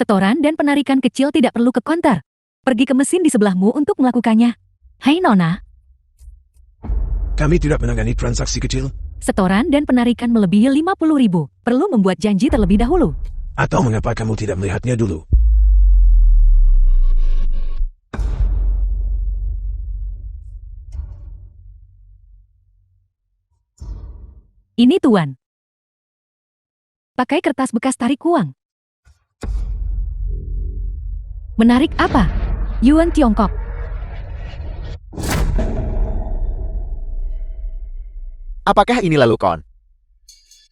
Setoran dan penarikan kecil tidak perlu ke konter. Pergi ke mesin di sebelahmu untuk melakukannya. Hai Nona. Kami tidak menangani transaksi kecil. Setoran dan penarikan melebihi 50.000. Perlu membuat janji terlebih dahulu. Atau mengapa kamu tidak melihatnya dulu? Ini Tuan. Pakai kertas bekas tarik uang. Menarik apa? Yuan Tiongkok. Apakah ini lalu kon?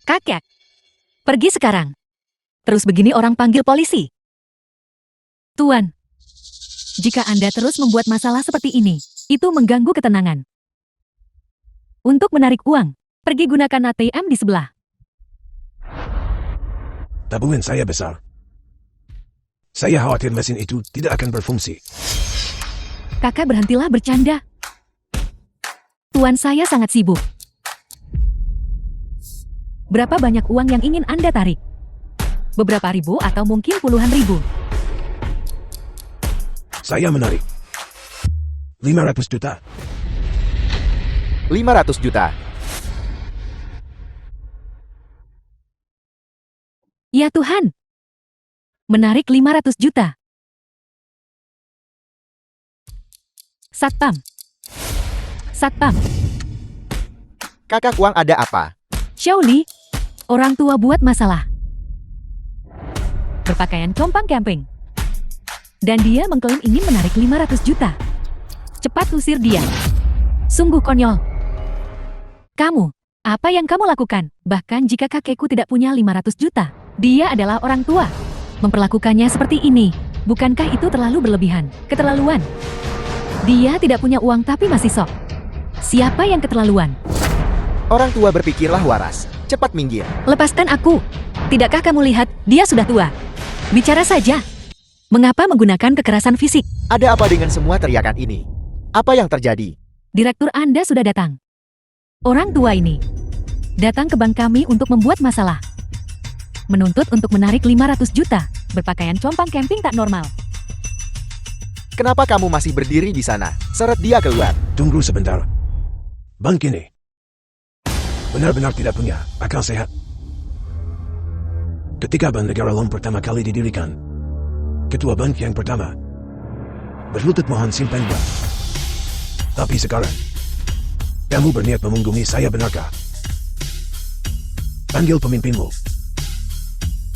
Kakek. Pergi sekarang. Terus begini orang panggil polisi. Tuan. Jika Anda terus membuat masalah seperti ini, itu mengganggu ketenangan. Untuk menarik uang, pergi gunakan ATM di sebelah. Tabungan saya besar. Saya khawatir mesin itu tidak akan berfungsi. Kakak berhentilah bercanda. Tuan saya sangat sibuk. Berapa banyak uang yang ingin Anda tarik? Beberapa ribu atau mungkin puluhan ribu? Saya menarik 500 juta. 500 juta. Ya Tuhan. Menarik 500 juta. Satpam. Satpam. Kakak uang ada apa? Xiaoli. Orang tua buat masalah. Berpakaian compang camping. Dan dia mengklaim ingin menarik 500 juta. Cepat usir dia. Sungguh konyol. Kamu, apa yang kamu lakukan? Bahkan jika kakekku tidak punya 500 juta, dia adalah orang tua. Memperlakukannya seperti ini, bukankah itu terlalu berlebihan? Keterlaluan. Dia tidak punya uang tapi masih sok. Siapa yang keterlaluan? Orang tua berpikirlah waras. Cepat minggir. Lepaskan aku. Tidakkah kamu lihat, dia sudah tua? Bicara saja. Mengapa menggunakan kekerasan fisik? Ada apa dengan semua teriakan ini? Apa yang terjadi? Direktur Anda sudah datang. Orang tua ini datang ke bank kami untuk membuat masalah. Menuntut untuk menarik 500 juta, berpakaian compang camping tak normal. Kenapa kamu masih berdiri di sana? Seret dia keluar. Tunggu sebentar. Bank ini benar-benar tidak punya akal sehat. Ketika Bank Negara Long pertama kali didirikan, ketua bank yang pertama berlutut mohon simpan uang. Tapi sekarang, kamu berniat memunggungi saya, benarkah? Panggil pemimpinmu.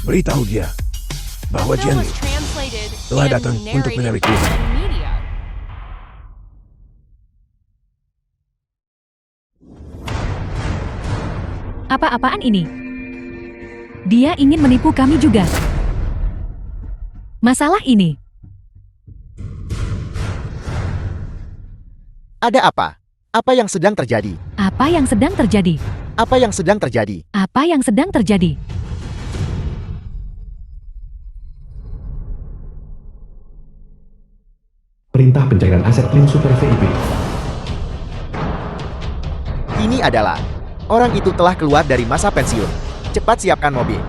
Beritahu dia bahwa Jenny telah datang untuk menarik uang. Apa-apaan ini? Dia ingin menipu kami juga. Masalah ini. Ada apa? Apa yang sedang terjadi? Apa yang sedang terjadi? Apa yang sedang terjadi? Apa yang sedang terjadi? Perintah pencairan aset Clean Super VIP. Ini adalah orang itu telah keluar dari masa pensiun. Cepat siapkan mobil.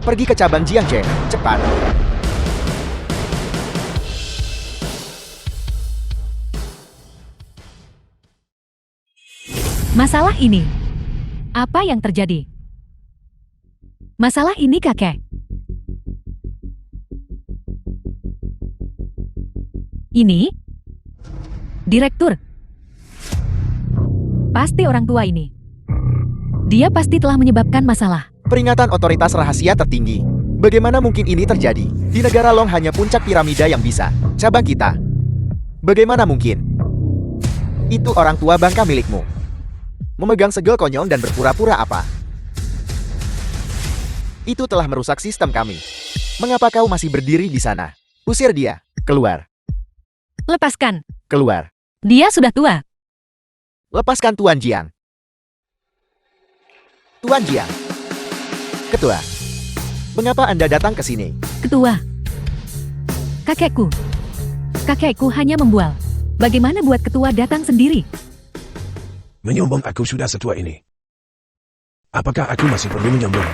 Pergi ke cabang Jiangche. Cepat. Masalah ini. Apa yang terjadi? Masalah ini, kakek. Ini? Direktur. Pasti orang tua ini. Dia pasti telah menyebabkan masalah. Peringatan otoritas rahasia tertinggi. Bagaimana mungkin ini terjadi? Di negara Long hanya puncak piramida yang bisa. Cabang kita. Bagaimana mungkin? Itu orang tua bangka milikmu. Memegang segel konyol dan berpura-pura apa? Itu telah merusak sistem kami. Mengapa kau masih berdiri di sana? Usir dia. Keluar. Lepaskan. Keluar. Dia sudah tua. Lepaskan Tuan Jiang. Tuan Jiang. Ketua. Mengapa Anda datang ke sini? Ketua. Kakekku. Kakekku hanya membual. Bagaimana buat ketua datang sendiri? Menyombong aku sudah setua ini. Apakah aku masih perlu menyombong?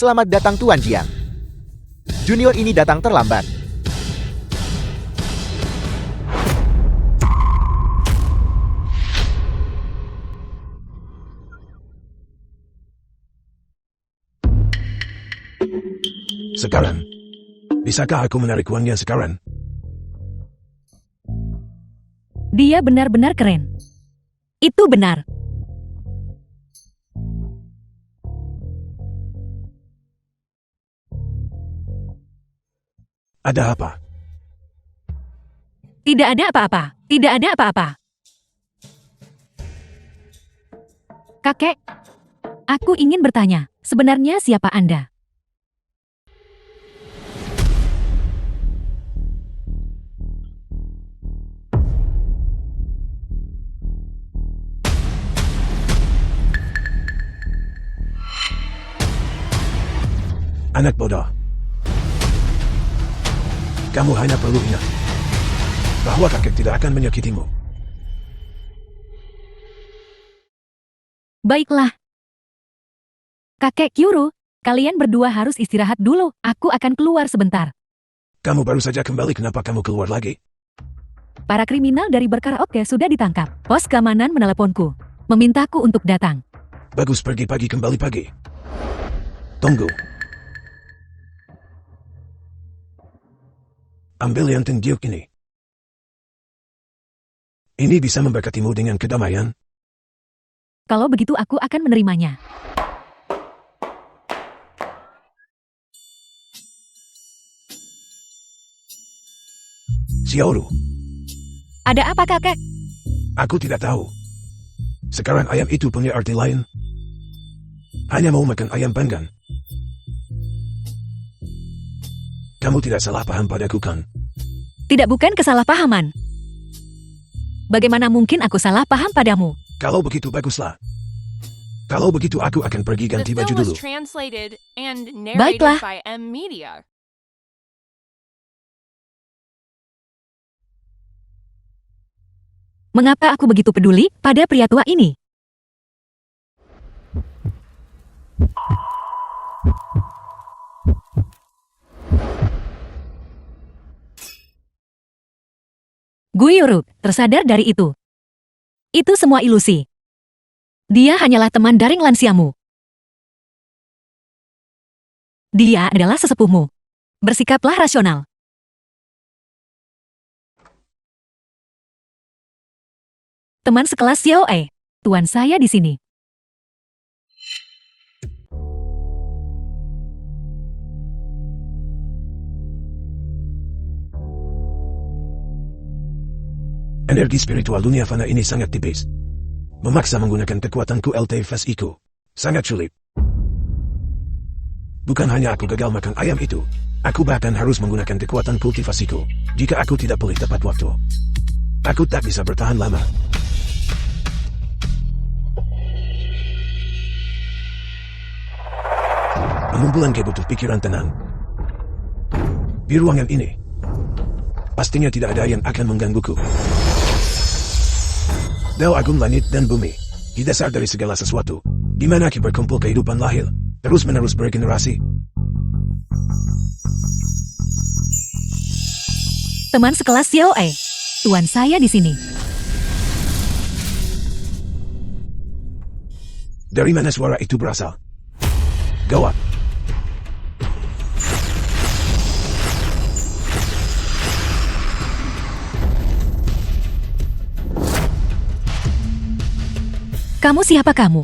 Selamat datang Tuan Jiang. Junior ini datang terlambat. Sekarang, bisakah aku menarik uangnya sekarang? Dia benar-benar keren. Itu benar. Ada apa? Tidak ada apa-apa. Tidak ada apa-apa. Kakek, aku ingin bertanya, sebenarnya siapa Anda? Anak bodoh. Kamu hanya perlu ingat bahwa kakek tidak akan menyakitimu. Baiklah. Kakek Kyuru, kalian berdua harus istirahat dulu. Aku akan keluar sebentar. Kamu baru saja kembali, kenapa kamu keluar lagi? Para kriminal dari berkaraoke sudah ditangkap. Pos keamanan meneleponku, memintaku untuk datang. Bagus, pergi pagi kembali pagi. Tunggu. Ambil yang Diuk ini. Ini bisa memberkatimu dengan kedamaian. Kalau begitu aku akan menerimanya. Xiaoru, Ada apa kakek? aku tidak tahu. Sekarang ayam itu punya arti lain. Hanya mau makan ayam panggang. Kamu tidak salah paham padaku kan? Tidak, bukan kesalahpahaman. Bagaimana mungkin aku salah paham padamu? Kalau begitu baguslah. Kalau begitu aku akan pergi The ganti film baju was dulu. translated and Baiklah. narrated by M Media. Mengapa aku begitu peduli pada pria tua ini? Guiyuru tersadar dari itu. Itu semua ilusi. Dia hanyalah teman daring lansiamu. Dia adalah sesepuhmu. Bersikaplah rasional. Teman sekelas Xiao E, tuan saya di sini. Energi spiritual dunia fana ini sangat tipis. Memaksa menggunakan kekuatanku LT Fasiku. Sangat sulit. Bukan hanya aku gagal makan ayam itu, aku bahkan harus menggunakan kekuatan kultivasiku. Jika aku tidak pulih tepat waktu, aku tak bisa bertahan lama. Pengumpulan butuh pikiran tenang. Di ruangan ini, pastinya tidak ada yang akan menggangguku. Dao agung langit dan bumi, di dasar dari segala sesuatu, di mana kita berkumpul kehidupan lahir, terus-menerus bergenerasi. Teman sekelas Xiao E, tuan saya di sini. Dari mana suara itu berasal? Gawat. Kamu siapa kamu?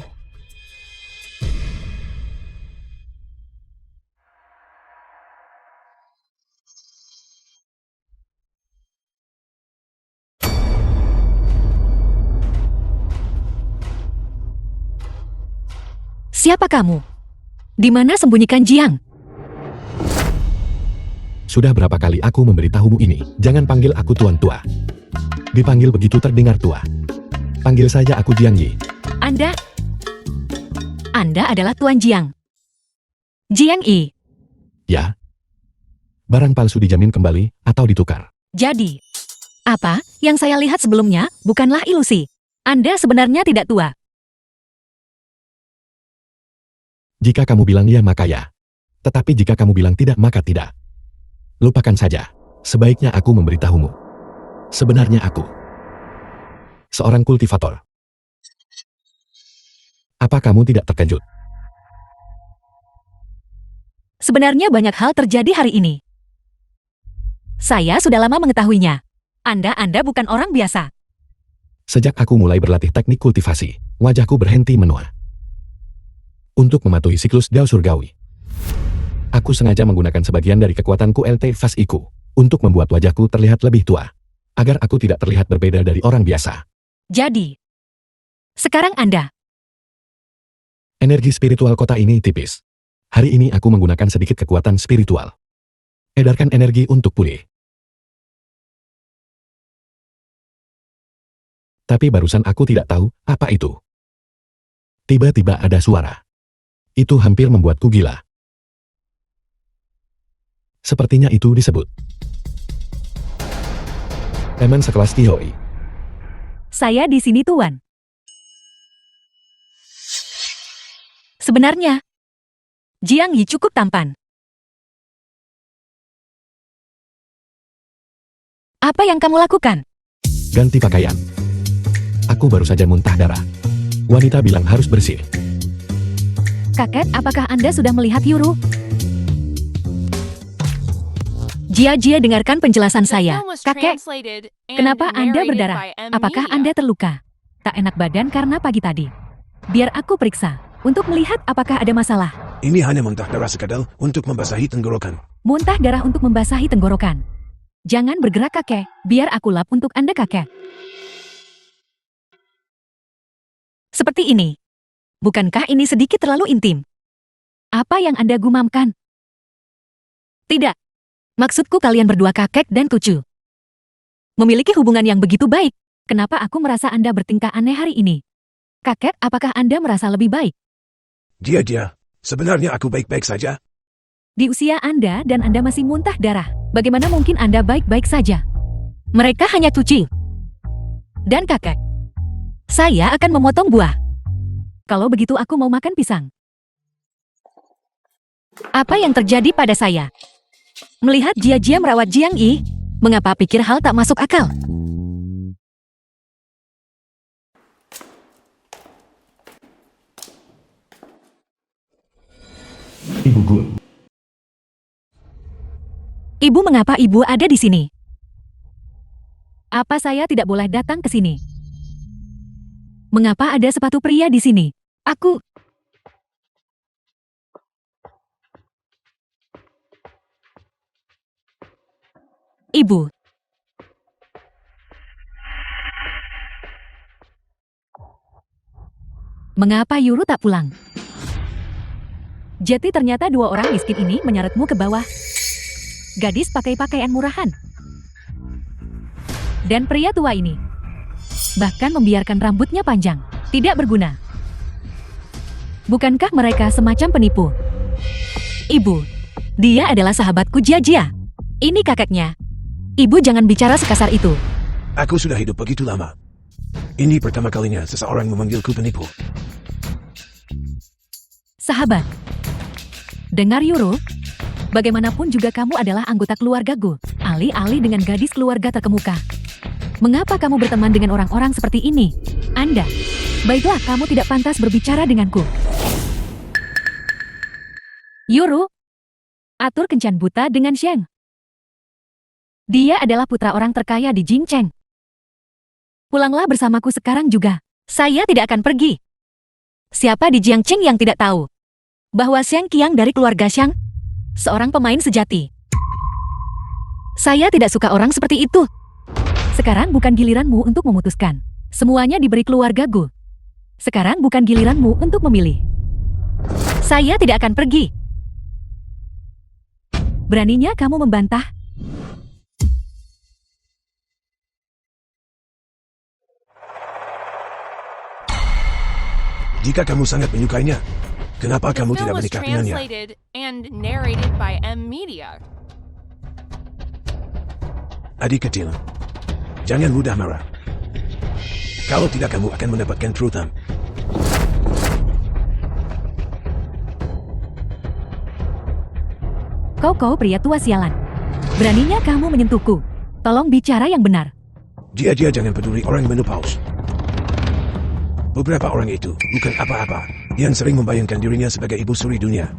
Siapa kamu? Di mana sembunyikan Jiang? Sudah berapa kali aku memberitahumu ini, jangan panggil aku Tuan Tua. Dipanggil begitu terdengar tua. Panggil saja aku Jiang Yi. Anda adalah Tuan Jiang. Jiang Yi. Ya? Barang palsu dijamin kembali atau ditukar. Jadi, apa yang saya lihat sebelumnya bukanlah ilusi. Anda sebenarnya tidak tua. Jika kamu bilang ya maka ya. Tetapi jika kamu bilang tidak maka tidak. Lupakan saja. Sebaiknya aku memberitahumu. Sebenarnya aku seorang kultivator. Apa kamu tidak terkejut? Sebenarnya banyak hal terjadi hari ini. Saya sudah lama mengetahuinya. Anda bukan orang biasa. Sejak aku mulai berlatih teknik kultivasi, wajahku berhenti menua. Untuk mematuhi siklus Dao Surgawi, aku sengaja menggunakan sebagian dari kekuatanku LT Fasiku untuk membuat wajahku terlihat lebih tua, agar aku tidak terlihat berbeda dari orang biasa. Jadi, sekarang Anda. Energi spiritual kota ini tipis. Hari ini aku menggunakan sedikit kekuatan spiritual. Edarkan energi untuk pulih. Tapi barusan aku tidak tahu apa itu. Tiba-tiba ada suara. Itu hampir membuatku gila. Sepertinya itu disebut teman sekelas Tihoi. Saya di sini, Tuan. Sebenarnya, Jiang Yi cukup tampan. Apa yang kamu lakukan? Ganti pakaian. Aku baru saja muntah darah. Wanita bilang harus bersih. Kakek, apakah Anda sudah melihat Yuru? Jia dengarkan penjelasan The saya. film was Kakek, translated and kenapa Anda narrated berdarah? by M Apakah Media. Anda terluka? Tak enak badan karena pagi tadi. Biar aku periksa, untuk melihat apakah ada masalah. Ini hanya muntah darah sekadar untuk membasahi tenggorokan. Muntah darah untuk membasahi tenggorokan. Jangan bergerak, kakek. Biar aku lap untuk Anda, kakek. Seperti ini. Bukankah ini sedikit terlalu intim? Apa yang Anda gumamkan? Tidak. Maksudku kalian berdua, kakek dan cucu, memiliki hubungan yang begitu baik. Kenapa aku merasa Anda bertingkah aneh hari ini? Kakek, apakah Anda merasa lebih baik? Dia, sebenarnya aku baik-baik saja. Di usia Anda dan Anda masih muntah darah, bagaimana mungkin Anda baik-baik saja? Mereka hanya cuci. Dan kakek, saya akan memotong buah. Kalau begitu aku mau makan pisang. Apa yang terjadi pada saya? Melihat Jia merawat Jiang Yi, mengapa pikir hal tak masuk akal? Ibu Gun. Ibu, mengapa ibu ada di sini? Apa saya tidak boleh datang ke sini? Mengapa ada sepatu pria di sini? Aku... Ibu. Mengapa Yuru tak pulang? Jadi ternyata dua orang miskin ini menyeretmu ke bawah. Gadis pakai pakaian murahan. Dan pria tua ini bahkan membiarkan rambutnya panjang. Tidak berguna. Bukankah mereka semacam penipu? Ibu, dia adalah sahabatku Jia. Ini kakeknya. Ibu jangan bicara sekasar itu. Aku sudah hidup begitu lama. Ini pertama kalinya seseorang memanggilku penipu. Sahabat. Dengar Yuru, bagaimanapun juga kamu adalah anggota keluargaku. Alih-alih dengan gadis keluarga terkemuka. Mengapa kamu berteman dengan orang-orang seperti ini? Anda, baiklah kamu tidak pantas berbicara denganku. Yuru, atur kencan buta dengan Sheng. Dia adalah putra orang terkaya di Jingcheng. Pulanglah bersamaku sekarang juga. Saya tidak akan pergi. Siapa di Jiangcheng yang tidak tahu bahwa Sheng Qiang dari keluarga Shang, seorang pemain sejati. Saya tidak suka orang seperti itu. Sekarang bukan giliranmu untuk memutuskan. Semuanya diberi keluargaku. Sekarang bukan giliranmu untuk memilih. Saya tidak akan pergi. Beraninya kamu membantah? Jika kamu sangat menyukainya, kenapa The kamu film tidak was menikah dengannya? translated and narrated by M Media. Adik kecil, jangan mudah marah. Kalau tidak kamu akan mendapatkan trutham. Kau pria tua sialan. Beraninya kamu menyentuhku. Tolong bicara yang benar. Dia jangan peduli orang menopause. Beberapa orang itu bukan apa-apa yang sering membayangkan dirinya sebagai ibu suri dunia.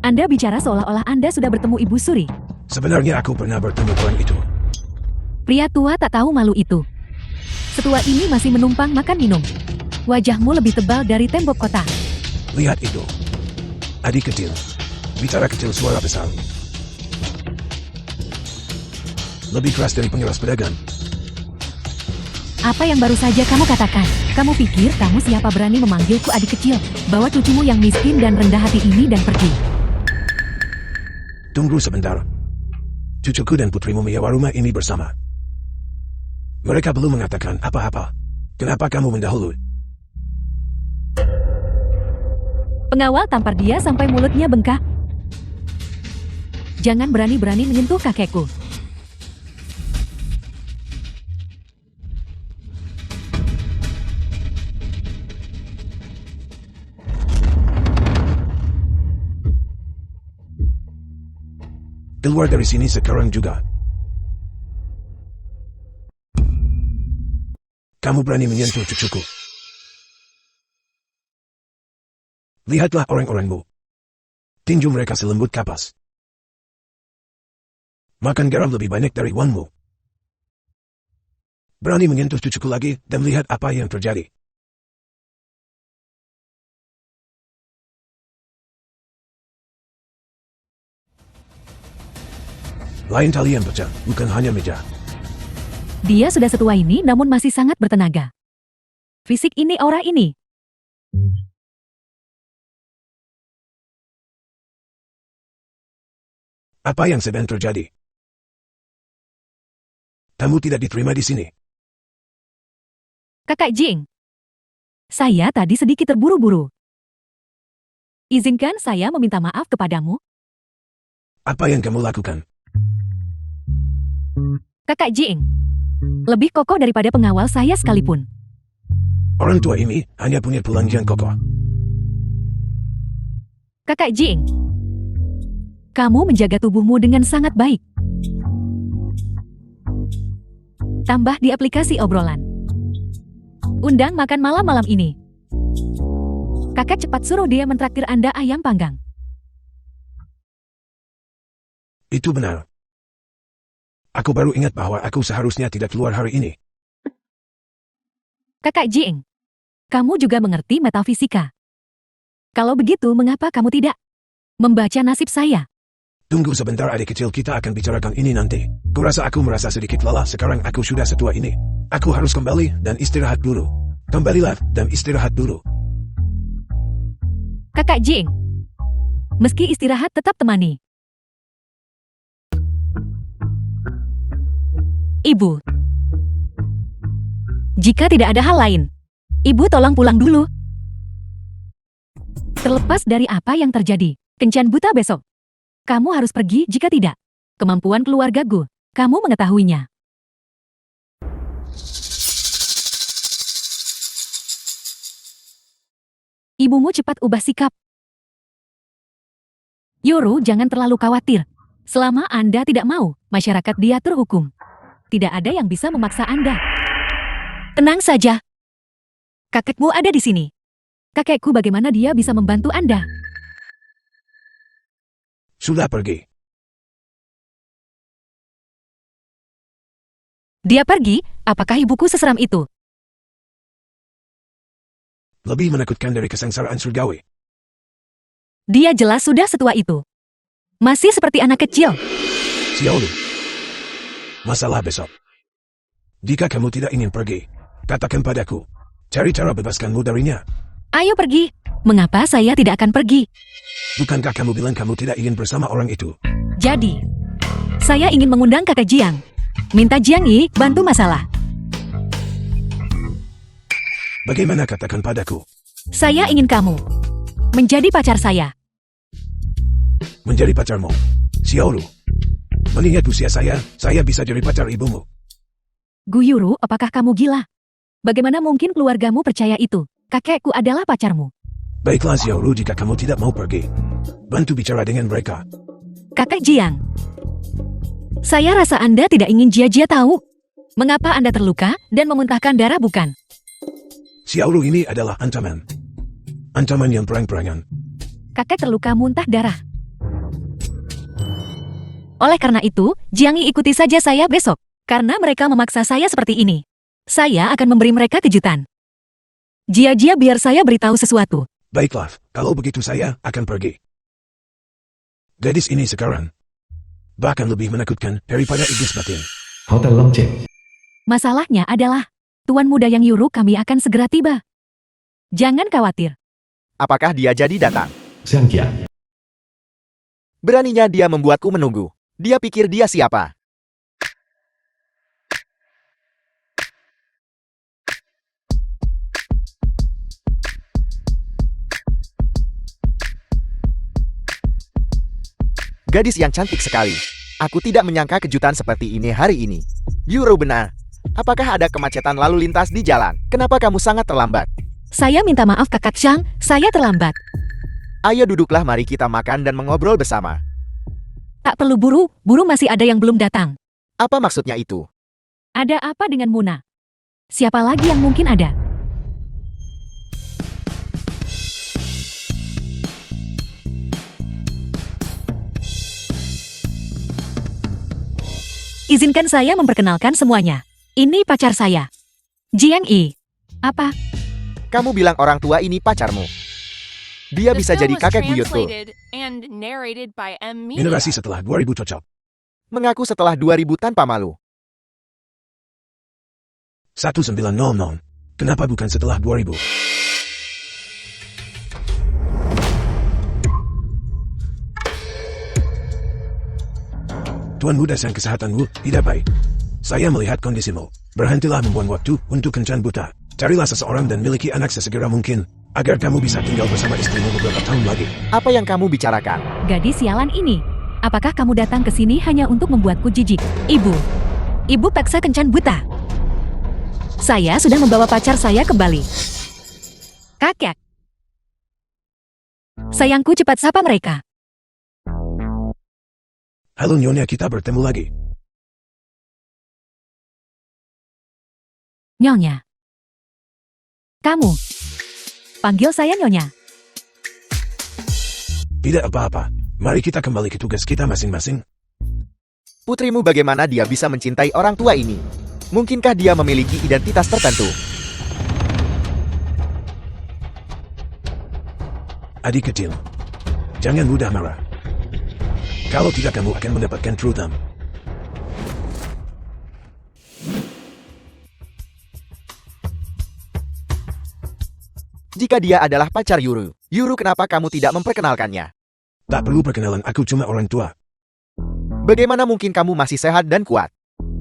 Anda bicara seolah-olah Anda sudah bertemu Ibu Suri. Sebenarnya aku pernah bertemu orang itu. Pria tua tak tahu malu itu. Setua ini masih menumpang makan minum. Wajahmu lebih tebal dari tembok kota. Lihat itu. Adik kecil. Bicara kecil suara besar. Lebih keras dari pengeras pedagang. Apa yang baru saja kamu katakan? Kamu pikir kamu siapa berani memanggilku adik kecil? Bawa cucumu yang miskin dan rendah hati ini dan pergi. Tunggu sebentar. Cucuku dan putrimu menyewa rumah ini bersama. Mereka belum mengatakan apa-apa. Kenapa kamu mendahului? Pengawal tampar dia sampai mulutnya bengkak. Jangan berani-berani menyentuh kakekku. Keluar dari sini sekarang juga. Kamu berani menyentuh cucuku. Lihatlah orang-orangmu. Tinju mereka selembut kapas. Makan garam lebih banyak dari wanmu. Berani menyentuh cucuku lagi dan lihat apa yang terjadi. Lain talian pecah, bukan hanya meja. Dia sudah setua ini namun masih sangat bertenaga. Fisik ini aura ini. Apa yang sedang terjadi? Kamu tidak diterima di sini. Kakak Jing. Saya tadi sedikit terburu-buru. Izinkan saya meminta maaf kepadamu. Apa yang kamu lakukan? Kakak Jing. Lebih kokoh daripada pengawal saya sekalipun. Orang tua ini hanya punya tulang yang kokoh. Kakak Jing. Kamu menjaga tubuhmu dengan sangat baik. Tambah di aplikasi obrolan. Undang makan malam-malam ini. Kakak cepat suruh dia mentraktir Anda ayam panggang. Itu benar. Aku baru ingat bahwa aku seharusnya tidak keluar hari ini. Kakak Jing, kamu juga mengerti metafisika. Kalau begitu, mengapa kamu tidak membaca nasib saya? Tunggu sebentar adik kecil, kita akan bicarakan ini nanti. Kurasa aku merasa sedikit lelah sekarang aku sudah setua ini. Aku harus kembali dan istirahat dulu. Kembalilah dan istirahat dulu. Kakak Jing, meski istirahat tetap temani. Ibu, jika tidak ada hal lain, Ibu tolong pulang dulu. Terlepas dari apa yang terjadi, kencan buta besok. Kamu harus pergi jika tidak. Kemampuan keluargaku, kamu mengetahuinya. Ibumu cepat ubah sikap. Yoru, jangan terlalu khawatir. Selama Anda tidak mau, masyarakat diatur hukum. Tidak ada yang bisa memaksa Anda. Tenang saja. Kakekmu ada di sini. Kakekku bagaimana dia bisa membantu Anda? Sudah pergi. Dia pergi? Apakah ibuku seseram itu? Lebih menakutkan dari kesengsaraan surgawi. Dia jelas sudah setua itu. Masih seperti anak kecil. Xiaolu. Masalah besok. Jika kamu tidak ingin pergi, katakan padaku. Cari cara bebaskanmu darinya. Ayo pergi. Mengapa saya tidak akan pergi? Bukankah kamu bilang kamu tidak ingin bersama orang itu? Jadi, saya ingin mengundang kakak Jiang. Minta Jiang Yi bantu masalah. Bagaimana katakan padaku? Saya ingin kamu menjadi pacar saya. Menjadi pacarmu? Xiaolu. Mengingat usia saya bisa jadi pacar ibumu. Guyuru, apakah kamu gila? Bagaimana mungkin keluargamu percaya itu? Kakekku adalah pacarmu. Baiklah Xiaolu, jika kamu tidak mau pergi, bantu bicara dengan mereka. Kakak Jiang. Saya rasa Anda tidak ingin Jia tahu. Mengapa Anda terluka dan memuntahkan darah bukan? Xiaoru ini adalah ancaman. Ancaman yang perang-perangan. Kakek terluka muntah darah. Oleh karena itu, Jiangi ikuti saja saya besok. Karena mereka memaksa saya seperti ini. Saya akan memberi mereka kejutan. Jia biar saya beritahu sesuatu. Baiklah, kalau begitu saya akan pergi. Gadis ini sekarang bahkan lebih menakutkan daripada iblis batin. Hotel Longchen. Masalahnya adalah, Tuan Muda yang Yuru kami akan segera tiba. Jangan khawatir. Apakah dia jadi datang? Xiangqia. Beraninya dia membuatku menunggu. Dia pikir dia siapa? Gadis yang cantik sekali. Aku tidak menyangka kejutan seperti ini hari ini. Yuru benar. Apakah ada kemacetan lalu lintas di jalan? Kenapa kamu sangat terlambat? Saya minta maaf Kakak Chang, saya terlambat. Ayo duduklah, mari kita makan dan mengobrol bersama. Tak perlu buru masih ada yang belum datang. Apa maksudnya itu? Ada apa dengan Muna? Siapa lagi yang mungkin ada? Izinkan saya memperkenalkan semuanya. Ini pacar saya. Jiang Yi. Apa? Kamu bilang orang tua ini pacarmu. Dia The bisa film jadi was kakek buyutku. translated and narrated by M Media. Generasi setelah 2000 cocok. Mengaku setelah 2000 tanpa malu. 1900. Kenapa bukan setelah 2000? Tuan Muda, sang kesehatanmu tidak baik. Saya melihat kondisimu. Berhentilah membuang waktu untuk kencan buta. Carilah seseorang dan miliki anak sesegera mungkin, agar kamu bisa tinggal bersama istrimu beberapa tahun lagi. Apa yang kamu bicarakan? Gadis sialan ini. Apakah kamu datang ke sini hanya untuk membuatku jijik? Ibu paksa kencan buta. Saya sudah membawa pacar saya kembali. Kakek. Sayangku, cepat sapa mereka. Halo Nyonya, kita bertemu lagi. Nyonya. Kamu. Panggil saya Nyonya. Tidak apa-apa. Mari kita kembali ke tugas kita masing-masing. Putrimu, bagaimana dia bisa mencintai orang tua ini? Mungkinkah dia memiliki identitas tertentu? Adik kecil, jangan mudah marah. Kalau tidak, kamu akan mendapatkan trutham. Jika dia adalah pacar Yuru, kenapa kamu tidak memperkenalkannya? Tak perlu perkenalan, aku cuma orang tua. Bagaimana mungkin kamu masih sehat dan kuat?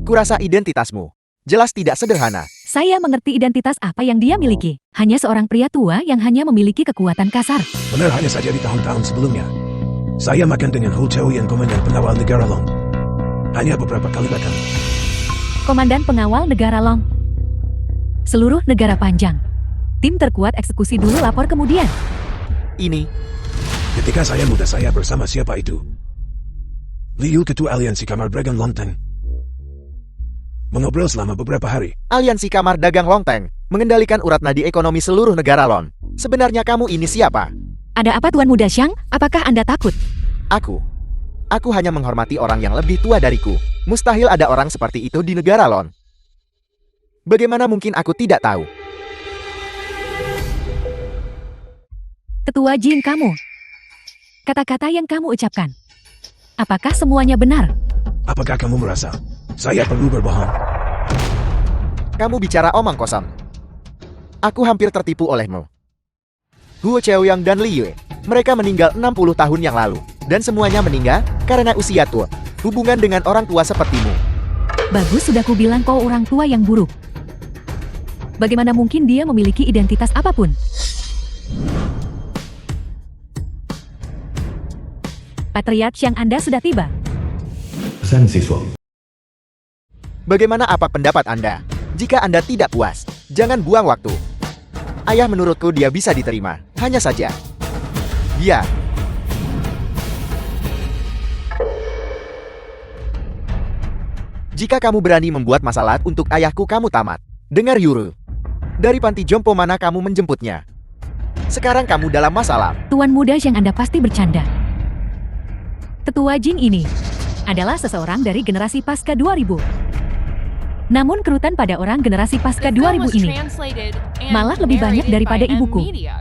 Kurasa identitasmu jelas tidak sederhana. Saya mengerti identitas apa yang dia miliki. Hanya seorang pria tua yang hanya memiliki kekuatan kasar. Benar, hanya saja di tahun-tahun sebelumnya. Saya makan dengan Ho Chow yang komandan pengawal negara Long. Hanya beberapa kali makan. Komandan pengawal negara Long. Seluruh negara panjang. Tim terkuat eksekusi dulu, lapor kemudian. Ini, Ketika saya muda, saya bersama siapa itu? Liu, ketua aliansi Kamar Dagang Longteng. Mengobrol selama beberapa hari. aliansi Kamar Dagang Longteng mengendalikan urat nadi ekonomi seluruh negara Lon. Sebenarnya kamu ini siapa? Ada apa Tuan Muda Xiang? Apakah Anda takut? Aku hanya menghormati orang yang lebih tua dariku. Mustahil ada orang seperti itu di negara Lon. Bagaimana mungkin aku tidak tahu? Ketua Jin kamu. Kata-kata yang kamu ucapkan. Apakah semuanya benar? Apakah kamu merasa saya perlu berbohong? Kamu bicara omong kosong. Aku hampir tertipu olehmu. Huo Cheoyang dan Li Yue, mereka meninggal 60 tahun yang lalu. Dan semuanya meninggal karena usia tua. Hubungan dengan orang tua sepertimu. Bagus, sudah kubilang kau orang tua yang buruk. Bagaimana mungkin dia memiliki identitas apapun? Patriark Xiang, Anda sudah tiba. San siswa. Bagaimana apa pendapat Anda? Jika Anda tidak puas, jangan buang waktu. Ayah menurutku dia bisa diterima. Hanya saja. Dia Jika kamu berani membuat masalah untuk ayahku, kamu tamat. Dengar Yuru. Dari panti jompo mana kamu menjemputnya? Sekarang kamu dalam masalah. Tuan muda yang Anda pasti bercanda. Tetua Jing ini adalah seseorang dari generasi Pasca 2000. Namun kerutan pada orang generasi Pasca The film 2000 was ini translated and malah lebih banyak narrated daripada by ibuku. M-Media.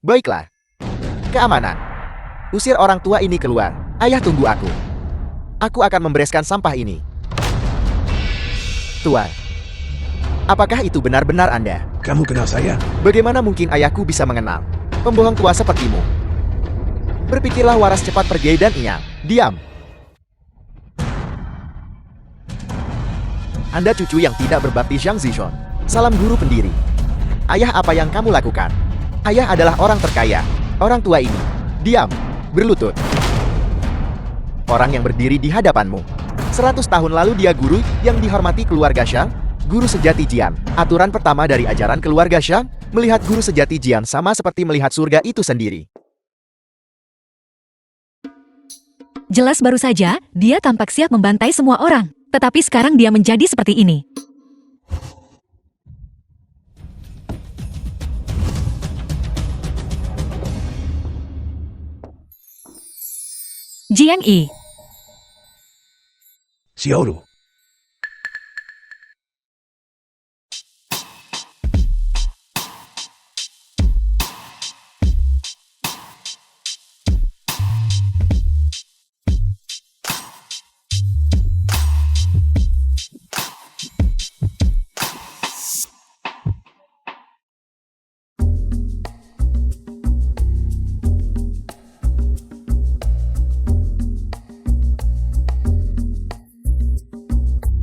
Baiklah. Keamanan. Usir orang tua ini keluar. Ayah, tunggu aku. Aku akan membereskan sampah ini. Tuan, apakah itu benar-benar Anda? Kamu kenal saya? Bagaimana mungkin ayahku bisa mengenal pembohong tua sepertimu? Berpikirlah waras, cepat pergi dan ingat, diam. Anda cucu yang tidak berbakti Zhang Zishon. Salam guru pendiri. Ayah, apa yang kamu lakukan? Ayah adalah orang terkaya. Orang tua ini. Diam. Berlutut. Orang yang berdiri di hadapanmu. 100 tahun lalu dia guru yang dihormati keluarga Shang. Guru sejati Jian. Aturan pertama dari ajaran keluarga Shang, melihat guru sejati Jian sama seperti melihat surga itu sendiri. Jelas baru saja, dia tampak siap membantai semua orang. Tetapi sekarang dia menjadi seperti ini. Jiang Yi. Xiaoru.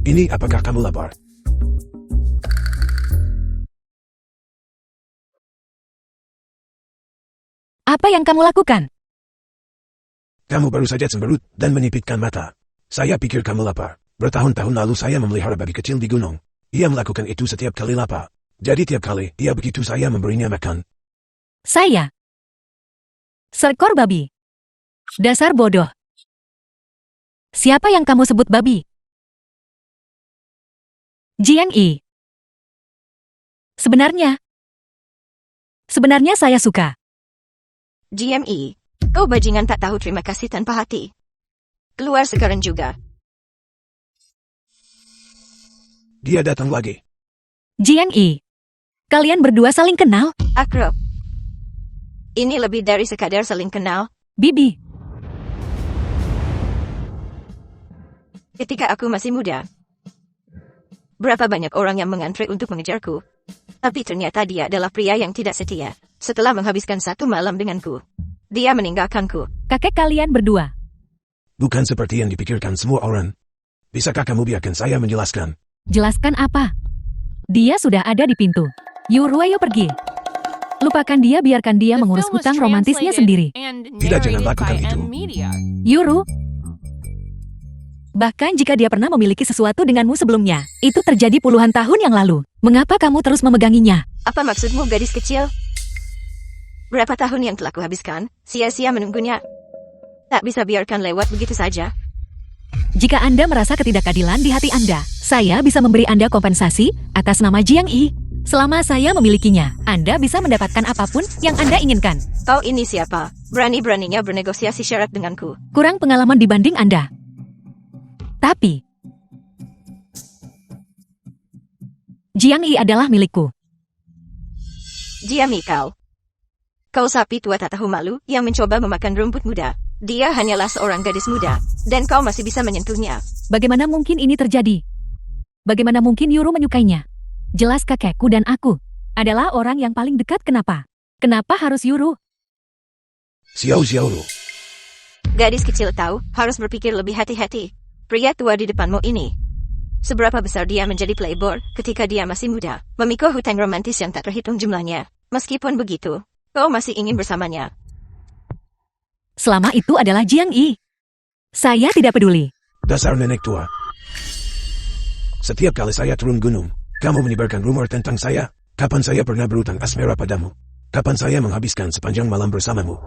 Ini apakah kamu lapar? Apa yang kamu lakukan? Kamu baru saja cemberut dan menyipitkan mata. Saya pikir kamu lapar. Bertahun-tahun lalu saya memelihara babi kecil di gunung. Ia melakukan itu setiap kali lapar. Jadi tiap kali ia begitu saya memberinya makan. Saya. Seekor babi. Dasar bodoh. Siapa yang kamu sebut babi? Jiang Yi. Sebenarnya saya suka. GME, kau bajingan tak tahu terima kasih tanpa hati. Keluar sekarang juga. Dia datang lagi. Jiang Yi. Kalian berdua saling kenal? Akrab. Ini lebih dari sekadar saling kenal. Bibi. Ketika aku masih muda, berapa banyak orang yang mengantre untuk mengejarku. Tapi ternyata dia adalah pria yang tidak setia. Setelah menghabiskan 1 malam denganku, dia meninggalkanku. Kakek kalian berdua. Bukan seperti yang dipikirkan semua orang. Bisakah kamu biarkan saya menjelaskan? Jelaskan apa? Dia sudah ada di pintu. Yuru, ayo pergi. Lupakan dia, biarkan dia The mengurus film was hutang romantisnya translated sendiri. and Tidak, jangan narrated lakukan by itu. M-Media. Yuru. Bahkan jika dia pernah memiliki sesuatu denganmu sebelumnya, itu terjadi puluhan tahun yang lalu. Mengapa kamu terus memeganginya? Apa maksudmu, gadis kecil? Berapa tahun yang telah kuhabiskan, sia-sia menunggunya. Tak bisa biarkan lewat begitu saja. Jika Anda merasa ketidakadilan di hati Anda, saya bisa memberi Anda kompensasi atas nama Jiang Yi. Selama saya memilikinya, Anda bisa mendapatkan apapun yang Anda inginkan. Kau ini siapa? Berani-beraninya bernegosiasi syarat denganku. Kurang pengalaman dibanding Anda. Tapi, Jiang Yi adalah milikku. GME kau. Kau sapi tua tak tahu malu yang mencoba memakan rumput muda. Dia hanyalah seorang gadis muda, dan kau masih bisa menyentuhnya. Bagaimana mungkin ini terjadi? Bagaimana mungkin Yuru menyukainya? Jelas kakekku dan aku adalah orang yang paling dekat. Kenapa? Kenapa harus Yuru? Xiaoru. Gadis kecil tahu, harus berpikir lebih hati-hati. Pria tua di depanmu ini. Seberapa besar dia menjadi playboy ketika dia masih muda, memikul hutang romantis yang tak terhitung jumlahnya. Meskipun begitu, kau masih ingin bersamanya. Selama itu adalah Jiang Yi. Saya tidak peduli. Dasar nenek tua. Setiap kali saya turun gunung, kamu menyebarkan rumor tentang saya. Kapan saya pernah berutang asmara padamu? Kapan saya menghabiskan sepanjang malam bersamamu?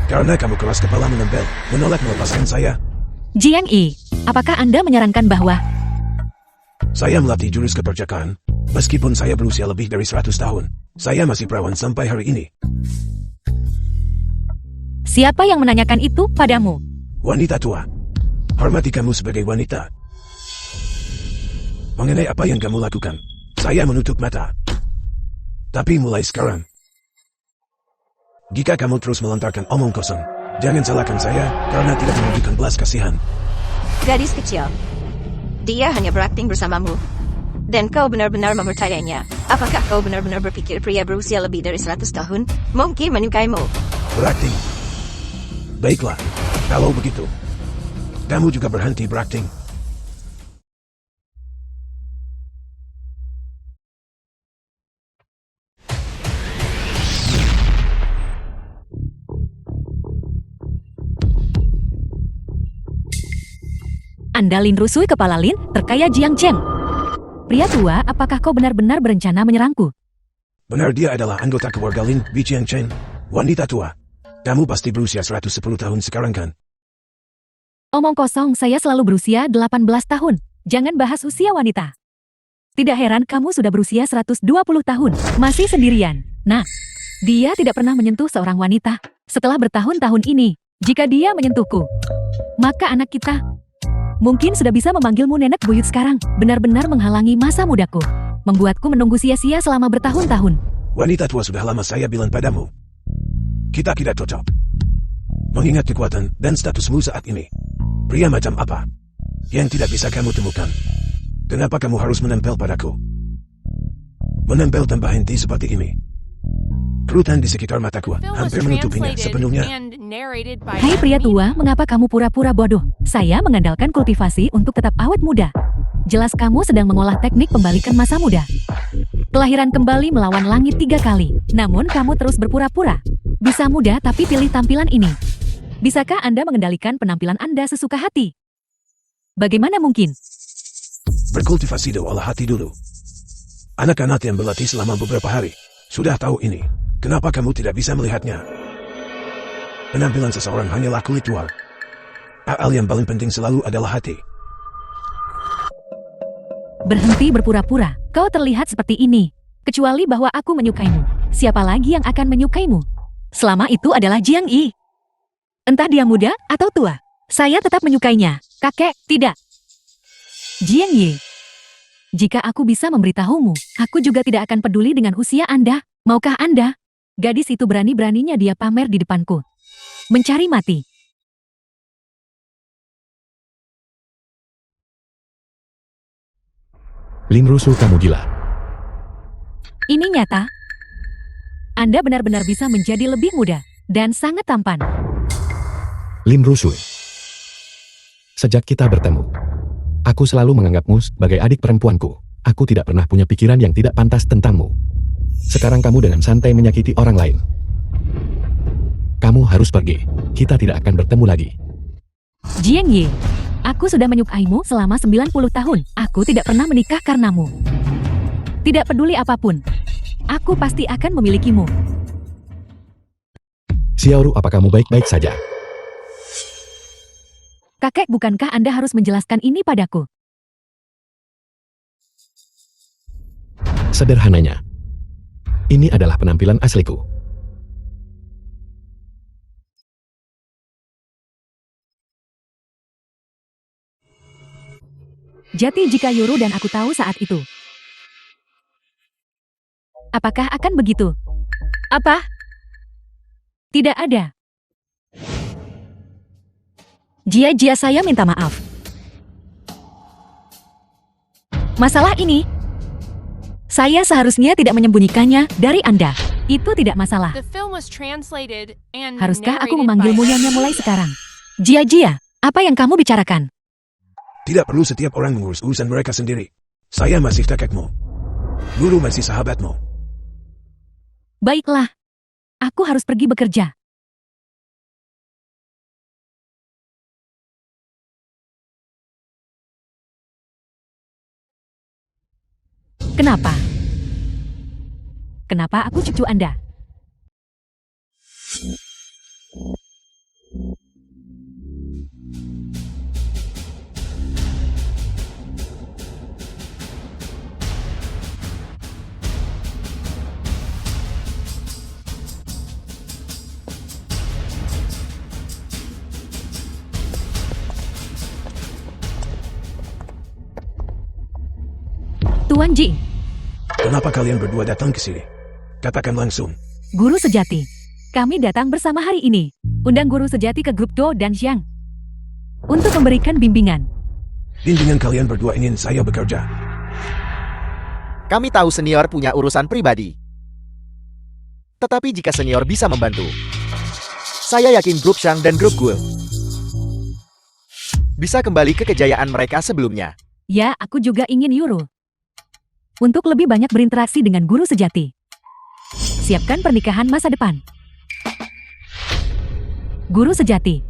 Karena kamu keras kepala menempel, menolak melepaskan saya. Jiang Yi, apakah Anda menyarankan bahwa Saya melatih jurus keperjakaan. Meskipun saya berusia lebih dari 100 tahun, saya masih perawan sampai hari ini. siapa yang menanyakan itu padamu? Wanita tua. Hormati kamu sebagai wanita. Mengenai apa yang kamu lakukan, saya menutup mata. Tapi mulai sekarang, jika kamu terus melontarkan omong kosong, jangan salahkan saya karena tidak menunjukkan belas kasihan. Gadis kecil. Dia hanya berakting bersamamu. Dan kau benar-benar mempercayainya. Apakah kau benar-benar berpikir pria berusia lebih dari 100 tahun mungkin menyukaimu? Berakting. Baiklah, kalau begitu, kamu juga berhenti berakting. Anda Lin Rusui kepala Lin, terkaya Jiang Cheng. Pria tua, apakah kau benar-benar berencana menyerangku? Benar, dia adalah anggota keluarga Lin, Bi Jiang Chen. Wanita tua. Kamu pasti berusia 110 tahun sekarang kan? Omong kosong, saya selalu berusia 18 tahun. Jangan bahas usia wanita. Tidak heran kamu sudah berusia 120 tahun, masih sendirian. Nah, dia tidak pernah menyentuh seorang wanita. Setelah bertahun-tahun ini, jika dia menyentuhku, maka anak kita mungkin sudah bisa memanggilmu nenek buyut sekarang. Benar-benar menghalangi masa mudaku. Membuatku menunggu sia-sia selama bertahun-tahun. Wanita tua, sudah lama saya bilang padamu. Kita tidak cocok. Mengingat kekuatan dan statusmu saat ini. Pria macam apa yang tidak bisa kamu temukan? Kenapa kamu harus menempel padaku? Menempel tanpa henti seperti ini. Kerutan di sekitar mataku Film was hampir menutupinya translated sepenuhnya. and narrated by Hai pria M. Mino. tua, mengapa kamu pura-pura bodoh? Saya mengandalkan kultivasi untuk tetap awet muda. Jelas kamu sedang mengolah teknik pembalikan masa muda. Kelahiran kembali melawan langit 3 kali. Namun kamu terus berpura-pura. Bisa muda tapi pilih tampilan ini. Bisakah Anda mengendalikan penampilan Anda sesuka hati? Bagaimana mungkin? Berkultivasi olah hati dulu. Anak-anak yang berlatih selama beberapa hari sudah tahu ini. Kenapa kamu tidak bisa melihatnya? Penampilan seseorang hanyalah kulit luar. Hal yang paling penting selalu adalah hati. Berhenti berpura-pura. Kau terlihat seperti ini. Kecuali bahwa aku menyukaimu. Siapa lagi yang akan menyukaimu? Selama itu adalah Jiang Yi. Entah dia muda atau tua. Saya tetap menyukainya. Kakek, tidak. Jiang Yi. Jika aku bisa memberitahumu, aku juga tidak akan peduli dengan usia Anda. Maukah Anda? Gadis itu berani-beraninya dia pamer di depanku. Mencari mati. Lin Rusu, kamu gila. Ini nyata. Anda benar-benar bisa menjadi lebih muda dan sangat tampan. Lin Rusu. Sejak kita bertemu, aku selalu menganggapmu sebagai adik perempuanku. Aku tidak pernah punya pikiran yang tidak pantas tentangmu. Sekarang kamu dengan santai menyakiti orang lain. Kamu harus pergi. Kita tidak akan bertemu lagi. Jiang Yi, aku sudah menyukaimu selama 90 tahun. Aku tidak pernah menikah karenamu. Tidak peduli apapun, aku pasti akan memilikimu. Xiaoru, apa kamu baik-baik saja? Kakek, bukankah Anda harus menjelaskan ini padaku? Sederhananya, ini adalah penampilan asliku. Jati jika Yoru dan aku tahu saat itu. Apakah akan begitu? Apa? Tidak ada. Jia, saya minta maaf. Masalah ini, saya seharusnya tidak menyembunyikannya dari Anda. Itu tidak masalah. The film was translated and Haruskah aku narrated memanggilmu by Nyonya M. mulai Mino. sekarang? Jia, apa yang kamu bicarakan? Tidak perlu setiap orang mengurus urusan mereka sendiri. Saya masih kakekmu. Guru masih sahabatmu. Baiklah. Aku harus pergi bekerja. Kenapa? Kenapa aku cucu Anda? Tuan Jing, Kenapa kalian berdua datang ke sini? Katakan langsung. guru sejati. Kami datang bersama hari ini. Undang guru sejati ke grup Do dan Xiang. Untuk memberikan bimbingan. Bimbingan kalian berdua ingin saya bekerja. Kami tahu senior punya urusan pribadi. Tetapi jika senior bisa membantu, saya yakin grup Shang dan grup Gue bisa kembali ke kejayaan mereka sebelumnya. Ya, aku juga ingin Yuru. Untuk lebih banyak berinteraksi dengan guru sejati. Siapkan pernikahan masa depan. Guru sejati.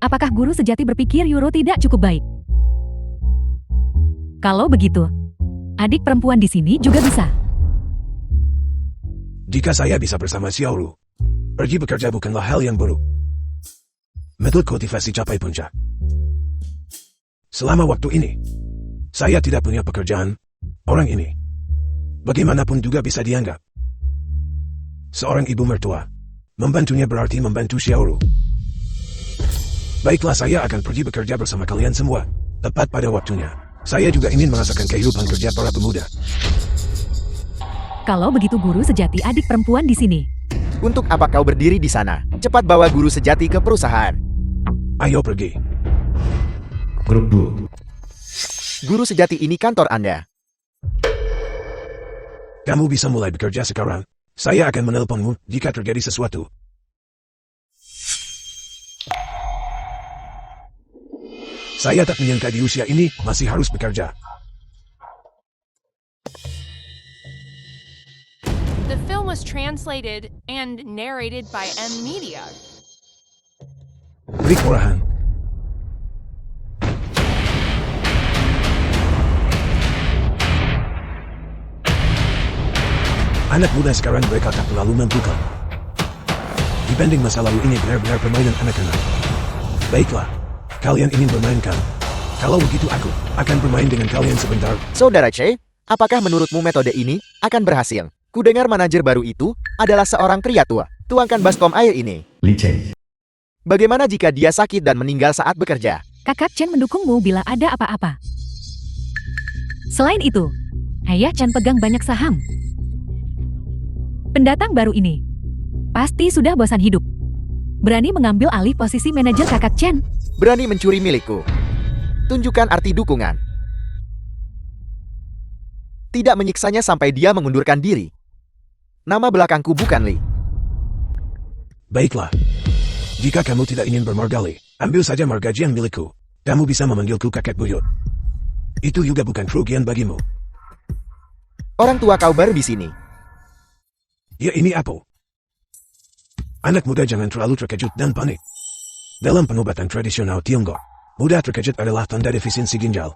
Apakah guru sejati berpikir Yuru tidak cukup baik? Kalau begitu, adik perempuan di sini juga bisa. Jika saya bisa bersama Xiaoru, pergi bekerja bukanlah hal yang buruk. Metode kultivasi capai puncak. Selama waktu ini, saya tidak punya pekerjaan. Orang ini, bagaimanapun juga bisa dianggap seorang ibu mertua. Membantunya berarti membantu Xiaoru. Baiklah, saya akan pergi bekerja bersama kalian semua. Tepat pada waktunya. Saya juga ingin merasakan kehidupan kerja para pemuda. Kalau begitu guru sejati adik perempuan di sini. Untuk apa kau berdiri di sana? Cepat bawa guru sejati ke perusahaan. Ayo pergi. Grup 2. Guru sejati ini kantor Anda. Kamu bisa mulai bekerja sekarang. Saya akan menelponmu jika terjadi sesuatu. Saya tak menyangka di usia ini masih harus bekerja. The film was translated and narrated by M Media. Beri kurahan. Anak muda sekarang mereka tak terlalu menentukan. Dibanding masa lalu ini benar-benar permainan anak-anak. Baiklah, kalian ingin bermainkan. Kalau begitu aku akan bermain dengan kalian sebentar. Saudara C, apakah menurutmu metode ini akan berhasil? Kudengar manajer baru itu adalah seorang pria tua. Tuangkan baskom air ini. Li Cheng. Bagaimana jika dia sakit dan meninggal saat bekerja? Kakak Chen mendukungmu bila ada apa-apa. Selain itu, Ayah Chen pegang banyak saham. Pendatang baru ini pasti sudah bosan hidup. Berani mengambil alih posisi manajer kakak Chen. Berani mencuri milikku. Tunjukkan arti dukungan. Tidak menyiksanya sampai dia mengundurkan diri. Nama belakangku bukan Li. Baiklah. Jika kamu tidak ingin bermargali, ambil saja marga Jian milikku. Kamu bisa memanggilku kakek buyut. Itu juga bukan kerugian bagimu. Orang tua kau baru di sini. Ya, ini apa? Anak muda jangan terlalu terkejut dan panik. Dalam pengobatan tradisional Tiongkok, mudah terkejut adalah tanda defisiensi ginjal.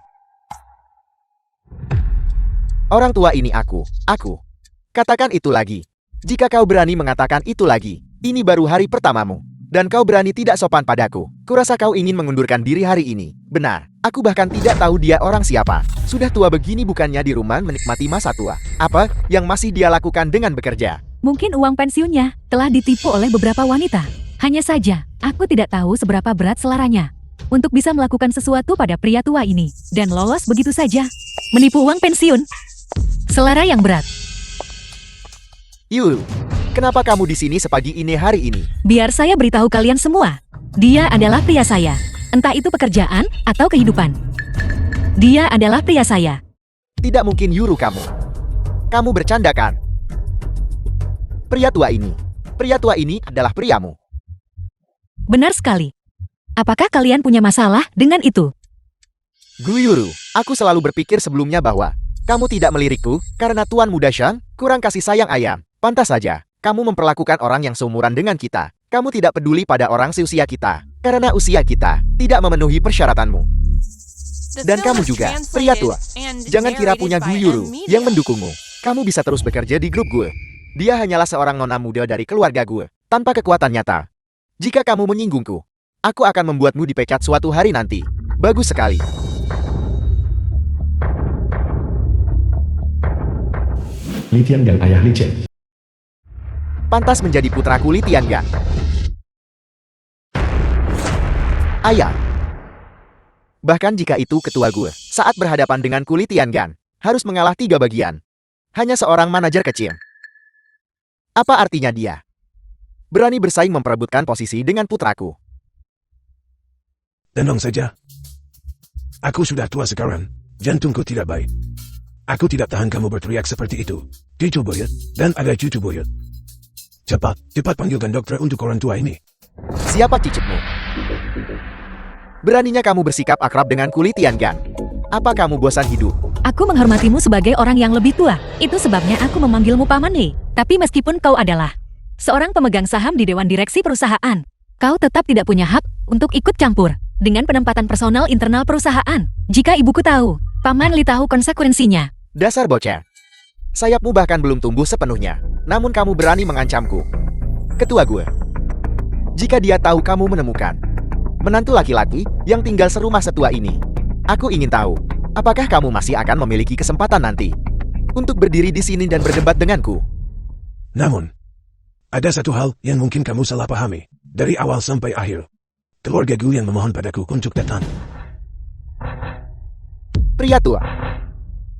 Orang tua ini aku. Katakan itu lagi. Jika kau berani mengatakan itu lagi, ini baru hari pertamamu. Dan kau berani tidak sopan padaku. Kurasa kau ingin mengundurkan diri hari ini. Benar, aku bahkan tidak tahu dia orang siapa. Sudah tua begini bukannya di rumah menikmati masa tua. Apa yang masih dia lakukan dengan bekerja? Mungkin uang pensiunnya telah ditipu oleh beberapa wanita. Hanya saja, aku tidak tahu seberapa berat selaranya untuk bisa melakukan sesuatu pada pria tua ini dan lolos begitu saja. Menipu uang pensiun. Selara yang berat. Yuru, kenapa kamu di sini sepagi ini hari ini? Biar saya beritahu kalian semua. Dia adalah pria saya. Entah itu pekerjaan atau kehidupan. Dia adalah pria saya. Tidak mungkin Yuru kamu. Kamu bercanda kan? Pria tua ini adalah priamu. Benar sekali. Apakah kalian punya masalah dengan itu? Yuru, aku selalu berpikir sebelumnya bahwa kamu tidak melirikku karena Tuan Muda Shang kurang kasih sayang ayam. Pantas saja, kamu memperlakukan orang yang seumuran dengan kita. Kamu tidak peduli pada orang seusia kita, karena usia kita tidak memenuhi persyaratanmu. The Dan film kamu was juga, pria tua. translated and Jangan kira narrated punya by Yuru M Media. yang mendukungmu. Kamu bisa terus bekerja di grup gue. Dia hanyalah seorang nona muda dari keluarga gue, tanpa kekuatan nyata. Jika kamu menyinggungku, aku akan membuatmu dipecat suatu hari nanti. Bagus sekali. Li Tiangang ayah Li Chen. Pantas menjadi putraku Li Tiangang. Ayah. Bahkan jika itu ketua gue, saat berhadapan dengan Li Tiangang, harus mengalah 3 bagian. Hanya seorang manajer kecil. Apa artinya dia? Berani bersaing memperebutkan posisi dengan putraku. Tenang saja. Aku sudah tua sekarang. Jantungku tidak baik. Aku tidak tahan kamu berteriak seperti itu. Cucu buyut, dan ada cucu buyut. Cepat panggilkan dokter untuk orang tua ini. Siapa cicitmu? Beraninya kamu bersikap akrab dengan kulit Tiangan. Apa kamu bosan hidup? Aku menghormatimu sebagai orang yang lebih tua. Itu sebabnya aku memanggilmu Paman He. Tapi meskipun kau adalah seorang pemegang saham di Dewan Direksi perusahaan, kau tetap tidak punya hak untuk ikut campur dengan penempatan personal internal perusahaan. Jika ibuku tahu, Paman Li tahu konsekuensinya. Dasar bocah. Sayapmu bahkan belum tumbuh sepenuhnya. Namun kamu berani mengancamku. Ketua gue. Jika dia tahu kamu menemukan menantu laki-laki yang tinggal serumah setua ini, aku ingin tahu, apakah kamu masih akan memiliki kesempatan nanti untuk berdiri di sini dan berdebat denganku? Namun, ada satu hal yang mungkin kamu salah pahami. Dari awal sampai akhir, keluarga gue yang memohon padaku untuk datang. Pria tua,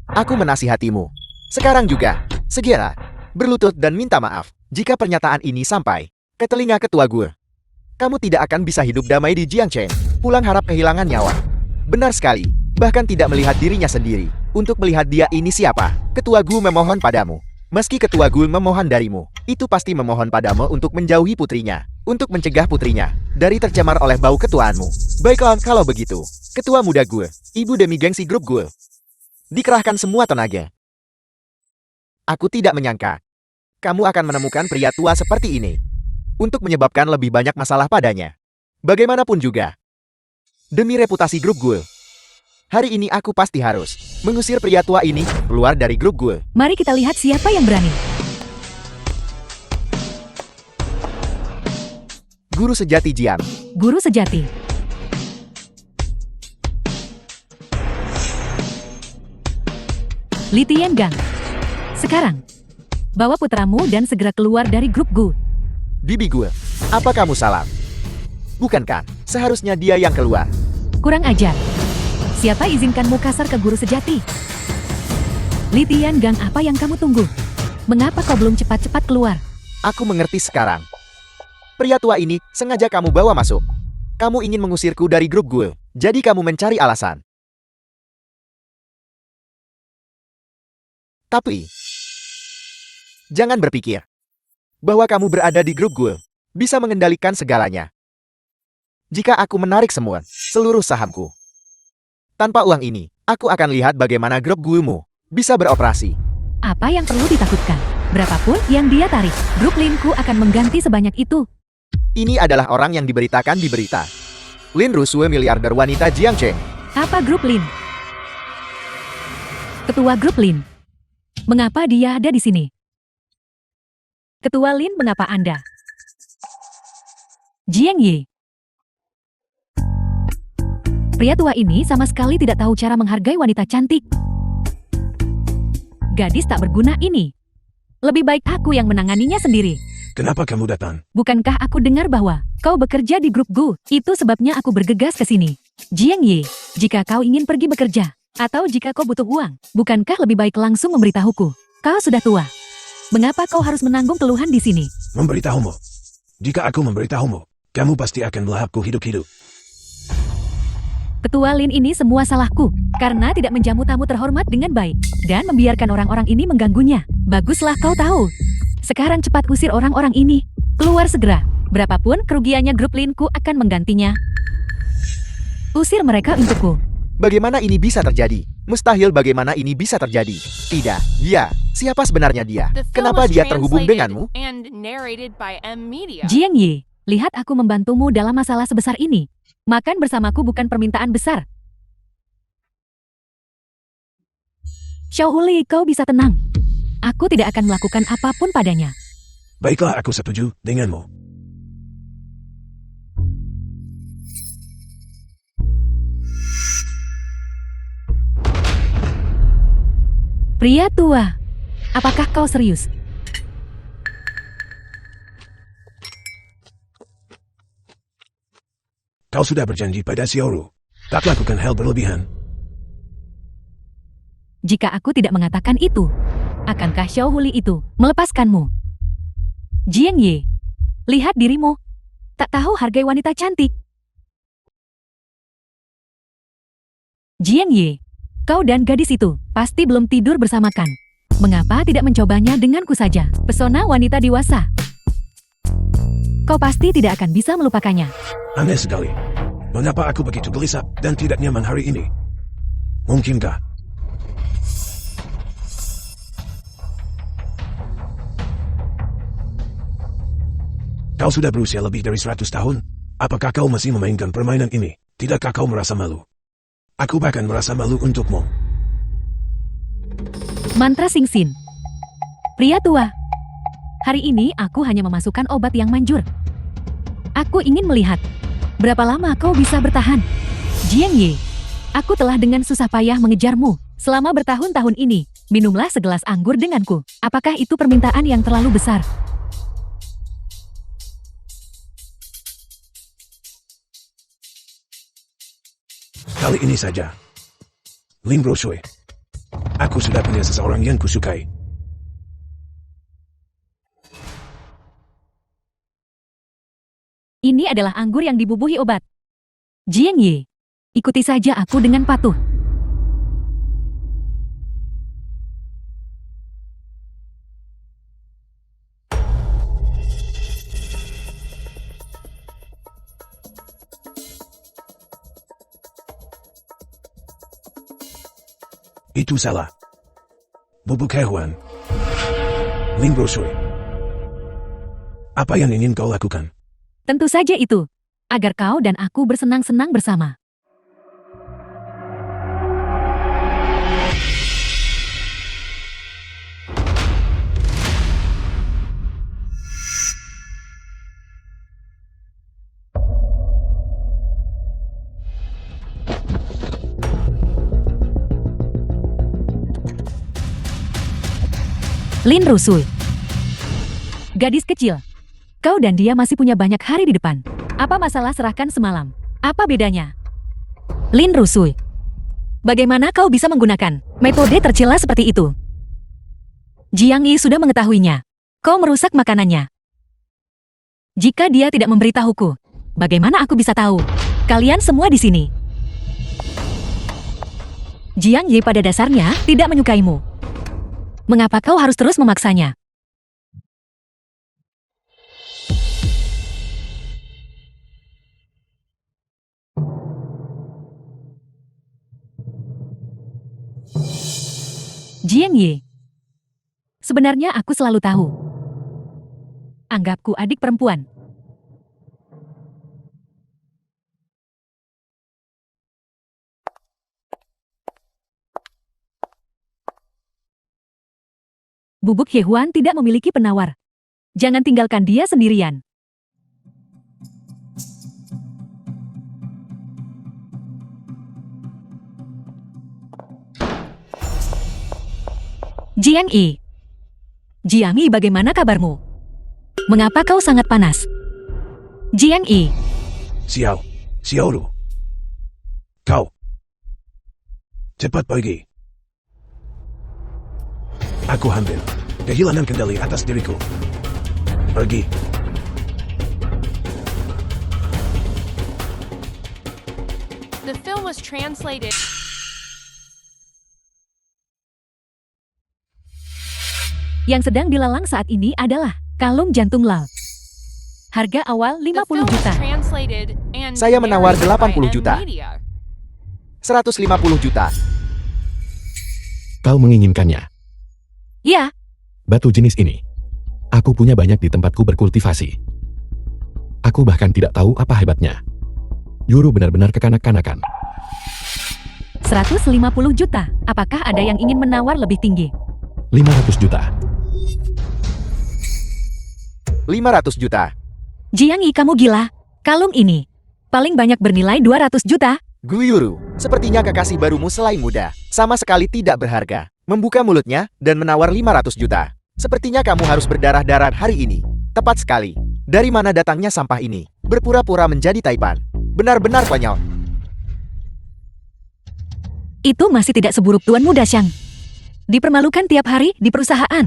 aku menasihatimu. Sekarang juga, segera berlutut dan minta maaf jika pernyataan ini sampai ke telinga ketua gue. Kamu tidak akan bisa hidup damai di Jiangcheng, pulang harap kehilangan nyawa. Benar sekali, bahkan tidak melihat dirinya sendiri. Untuk melihat dia ini siapa, ketua gue memohon padamu. Meski ketua gue memohon darimu, itu pasti memohon padamu untuk menjauhi putrinya, untuk mencegah putrinya dari tercemar oleh bau ketuaanmu. Baiklah kalau begitu, ketua muda gue, ibu demi gengsi grup gue. Dikerahkan semua tenaga. Aku tidak menyangka kamu akan menemukan pria tua seperti ini untuk menyebabkan lebih banyak masalah padanya. Bagaimanapun juga, demi reputasi grup gue, hari ini aku pasti harus mengusir pria tua ini keluar dari grup gue. Mari kita lihat siapa yang berani. Guru sejati Jiang. Guru sejati. Li Tiangang. Sekarang, bawa putramu dan segera keluar dari grup gue. Bibi gue, apa kamu salah? Bukankah seharusnya dia yang keluar? Kurang ajar. Siapa izinkanmu kasar ke guru sejati? Li Tiangang, apa yang kamu tunggu? Mengapa kau belum cepat-cepat keluar? Aku mengerti sekarang. Pria tua ini sengaja kamu bawa masuk. Kamu ingin mengusirku dari grup gue, jadi kamu mencari alasan. Tapi, jangan berpikir bahwa kamu berada di grup gue bisa mengendalikan segalanya. Jika aku menarik seluruh sahamku, tanpa uang ini, aku akan lihat bagaimana grup gue-mu bisa beroperasi. Apa yang perlu ditakutkan? Berapapun yang dia tarik, grup Linku akan mengganti sebanyak itu. Ini adalah orang yang diberitakan di berita. Lin Rusue, miliarder wanita Jiangcheng. Apa grup Lin? Ketua grup Lin. Mengapa dia ada di sini? Ketua Lin, mengapa Anda? Jiang Ye. Pria tua ini sama sekali tidak tahu cara menghargai wanita cantik. Gadis tak berguna ini. Lebih baik aku yang menanganinya sendiri. Kenapa kamu datang? Bukankah aku dengar bahwa kau bekerja di grup Gu? Itu sebabnya aku bergegas ke sini. Jiang Ye, jika kau ingin pergi bekerja, atau jika kau butuh uang, bukankah lebih baik langsung memberitahuku? Kau sudah tua. Mengapa kau harus menanggung keluhan di sini? Memberitahumu. Jika aku memberitahumu, kamu pasti akan melahapku hidup-hidup. Ketua Lin, ini semua salahku, karena tidak menjamu tamu terhormat dengan baik, dan membiarkan orang-orang ini mengganggunya. Baguslah kau tahu. Sekarang cepat usir orang-orang ini. Keluar segera. Berapapun kerugiannya grup Linku akan menggantinya. Usir mereka untukku. Bagaimana ini bisa terjadi? Mustahil bagaimana ini bisa terjadi. Tidak, dia. Siapa sebenarnya dia? The film Kenapa was dia terhubung translated denganmu? and narrated by M Media. Jiang Ye, lihat aku membantumu dalam masalah sebesar ini. Makan bersamaku bukan permintaan besar. Xiao Huli, kau bisa tenang. Aku tidak akan melakukan apapun padanya. Baiklah, aku setuju denganmu. Pria tua, apakah kau serius? Kau sudah berjanji pada Xiaoru. Tak lakukan hal berlebihan. Jika aku tidak mengatakan itu, akankah Xiao Huli itu melepaskanmu? Jiang Ye, lihat dirimu. Tak tahu hargai wanita cantik. Jiang Ye, kau dan gadis itu pasti belum tidur bersamakan. Mengapa tidak mencobanya denganku saja? Pesona wanita dewasa. Kau pasti tidak akan bisa melupakannya. Aneh sekali. Mengapa aku begitu gelisah dan tidak nyaman hari ini? Mungkinkah? Kau sudah berusia lebih dari 100 tahun. Apakah kau masih memainkan permainan ini? Tidakkah kau merasa malu? Aku bahkan merasa malu untukmu. Mantra Singsin. Pria tua. Hari ini aku hanya memasukkan obat yang manjur. Aku ingin melihat berapa lama kau bisa bertahan. Jiang Ye, aku telah dengan susah payah mengejarmu selama bertahun-tahun ini. Minumlah segelas anggur denganku. Apakah itu permintaan yang terlalu besar? Kali ini saja. Ling Bro Shui. Aku sudah punya seseorang yang kusukai. Ini adalah anggur yang dibubuhi obat. Jiang Ye, ikuti saja aku dengan patuh. Itu salah. Bubuk hewan. Ling Bro Shui. Apa yang ingin kau lakukan? Tentu saja itu, agar kau dan aku bersenang-senang bersama. Lin Rusui. Gadis kecil. Kau dan dia masih punya banyak hari di depan. Apa masalah serahkan semalam? Apa bedanya? Lin Rusui. Bagaimana kau bisa menggunakan metode tercela seperti itu? Jiang Yi sudah mengetahuinya. Kau merusak makanannya. Jika dia tidak memberitahuku, bagaimana aku bisa tahu? Kalian semua di sini. Jiang Yi pada dasarnya tidak menyukaimu. Mengapa kau harus terus memaksanya? Jiang Ye. Sebenarnya aku selalu tahu. Anggapku adik perempuan. Bubuk Hehuan tidak memiliki penawar. Jangan tinggalkan dia sendirian. Jiang Yi. Jiang Yi, bagaimana kabarmu? Mengapa kau sangat panas? Jiang Yi. Xiaoru. Kau. Cepat pergi. Aku hampir kehilangan kendali atas diriku. Pergi. The film was translated. Yang sedang dilelang saat ini adalah kalung jantung Lal. Harga awal The 50 film was juta. translated and Saya menawar narrated by 80 juta. M-Media. 150 juta. Kau menginginkannya. Ya, Batu jenis ini. Aku punya banyak di tempatku berkultivasi. Aku bahkan tidak tahu apa hebatnya. Juru benar-benar kekanak-kanakan. 150 juta. Apakah ada yang ingin menawar lebih tinggi? 500 juta. 500 juta. Jiang Yi, kamu gila. Kalung ini paling banyak bernilai 200 juta. Guyuru, sepertinya kekasih barumu selain muda, sama sekali tidak berharga. Membuka mulutnya dan menawar 500 juta. Sepertinya kamu harus berdarah-darah hari ini. Tepat sekali. Dari mana datangnya sampah ini? Berpura-pura menjadi taipan. Benar-benar konyol. Itu masih tidak seburuk Tuan Muda Xiang. Dipermalukan tiap hari di perusahaan.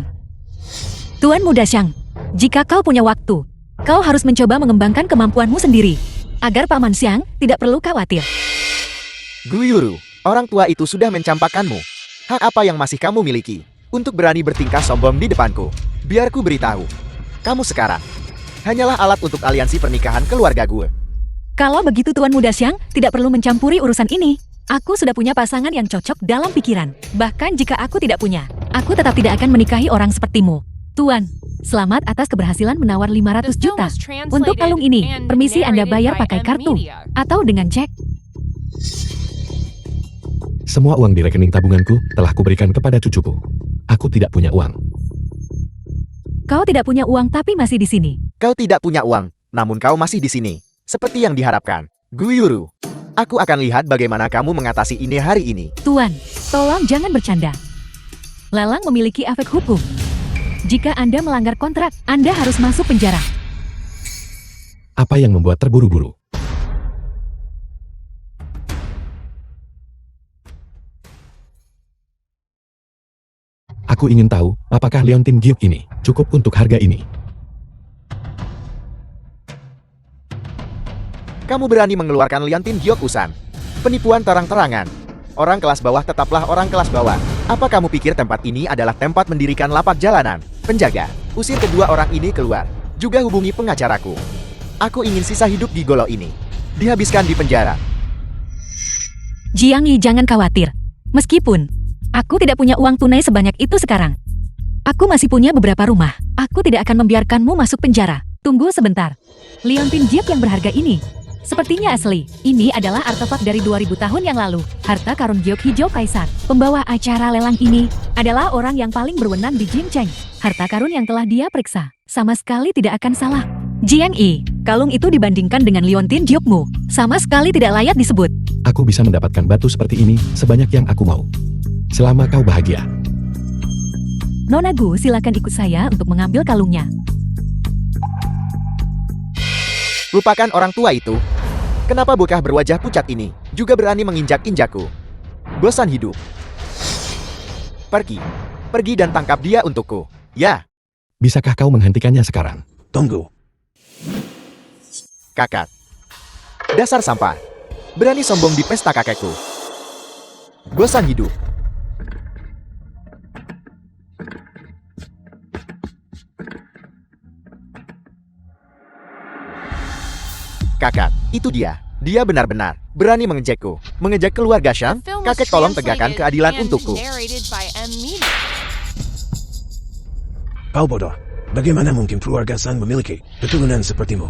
Tuan Muda Xiang, jika kau punya waktu, kau harus mencoba mengembangkan kemampuanmu sendiri, agar Paman Xiang tidak perlu khawatir. Guyuru, orang tua itu sudah mencampakkanmu. Hak apa yang masih kamu miliki untuk berani bertingkah sombong di depanku? Biar ku beritahu, kamu sekarang hanyalah alat untuk aliansi pernikahan keluarga gue. Kalau begitu Tuan Muda Xiang tidak perlu mencampuri urusan ini. Aku sudah punya pasangan yang cocok dalam pikiran. Bahkan jika aku tidak punya, aku tetap tidak akan menikahi orang sepertimu. Tuan, selamat atas keberhasilan menawar 500 juta. Untuk kalung ini, permisi Anda bayar pakai kartu atau dengan cek. Semua uang di rekening tabunganku telah kuberikan kepada cucuku. Aku tidak punya uang. Kau tidak punya uang tapi masih di sini. Kau tidak punya uang, namun kau masih di sini. Seperti yang diharapkan. Guyuru, aku akan lihat bagaimana kamu mengatasi ini hari ini. Tuan, tolong jangan bercanda. Lelang memiliki efek hukum. Jika Anda melanggar kontrak, Anda harus masuk penjara. Apa yang membuat terburu-buru? Aku ingin tahu, apakah Leontin Giok ini cukup untuk harga ini? Kamu berani mengeluarkan Leontin Gyokusan. Penipuan terang-terangan. Orang kelas bawah tetaplah orang kelas bawah. Apa kamu pikir tempat ini adalah tempat mendirikan lapak jalanan? Penjaga, usir kedua orang ini keluar. Juga hubungi pengacaraku. Aku ingin sisa hidup di golo ini dihabiskan di penjara. Jiang Yi, jangan khawatir. Meskipun aku tidak punya uang tunai sebanyak itu sekarang, aku masih punya beberapa rumah. Aku tidak akan membiarkanmu masuk penjara. Tunggu sebentar. Leontin Giok yang berharga ini sepertinya asli. Ini adalah artefak dari 2000 tahun yang lalu. Harta karun Giok Hijau Kaisar. Pembawa acara lelang ini adalah orang yang paling berwenang di Jingcheng. Harta karun yang telah dia periksa sama sekali tidak akan salah. Jiang Yi, kalung itu dibandingkan dengan Leontin Giokmu sama sekali tidak layak disebut. Aku bisa mendapatkan batu seperti ini sebanyak yang aku mau. Selama kau bahagia. Nona Gu, silakan ikut saya untuk mengambil kalungnya. Lupakan orang tua itu. Kenapa bocah berwajah pucat ini juga berani menginjak-injakku? Bosan hidup. Pergi. Pergi dan tangkap dia untukku. Ya. Bisakah kau menghentikannya sekarang? Tunggu. Kakak. Dasar sampah. Berani sombong di pesta kakekku. Bosan hidup. Kakak, itu dia. Dia benar-benar berani mengejekku. Mengejek keluarga Xiang. Kakek tolong tegakkan keadilan untukku. Kau bodoh. Bagaimana mungkin keluarga Sang memiliki keturunan sepertimu?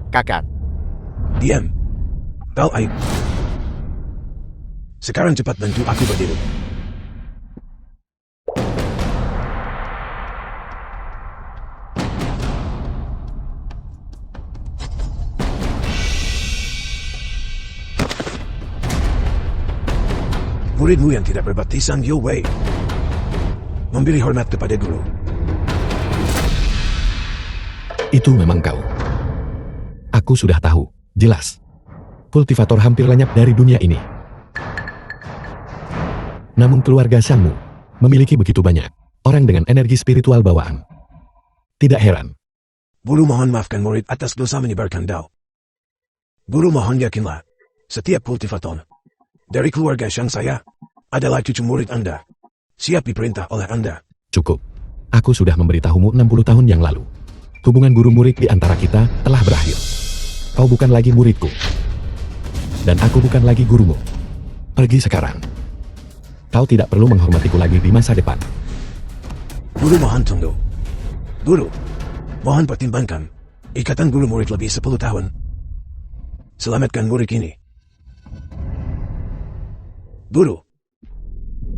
Kakak. Diam. Kau aib. Sekarang cepat bantu aku berdiri. Muridmu yang tidak berbakti Sang Yo Wei memberi hormat kepada guru. Itu memang kau. Aku sudah tahu, jelas. Kultivator hampir lenyap dari dunia ini. Namun keluarga Xiangmu memiliki begitu banyak orang dengan energi spiritual bawaan. Tidak heran. Guru mohon maafkan murid atas dosa menyebarkan dao. Guru mohon yakinlah, setiap kultivator dari keluarga Xiang saya adalah cucu murid Anda. Siap diperintah oleh Anda. Cukup. Aku sudah memberitahumu 60 tahun yang lalu. Hubungan guru-murid di antara kita telah berakhir. Kau bukan lagi muridku. Dan aku bukan lagi gurumu. Pergi sekarang. Kau tidak perlu menghormatiku lagi di masa depan. Guru mohon tunggu. Guru, mohon pertimbangkan. Ikatan guru murid lebih 10 tahun. Selamatkan murid ini. Guru,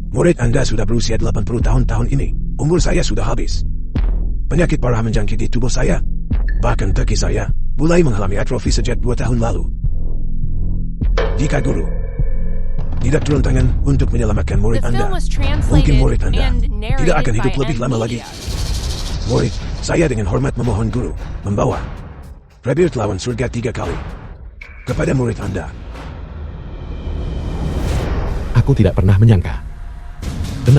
murid Anda sudah berusia 80 tahun ini. Umur saya sudah habis. Penyakit parah menjangkiti tubuh saya. Bahkan kaki saya mulai mengalami atrofi sejak 2 tahun lalu. Jika guru tidak turun tangan untuk menyelamatkan murid Anda, mungkin murid Anda tidak akan hidup lebih lama lagi. Murid, saya dengan hormat memohon guru membawa Rebir lawan surga 3 kali kepada murid Anda. Aku tidak pernah menyangka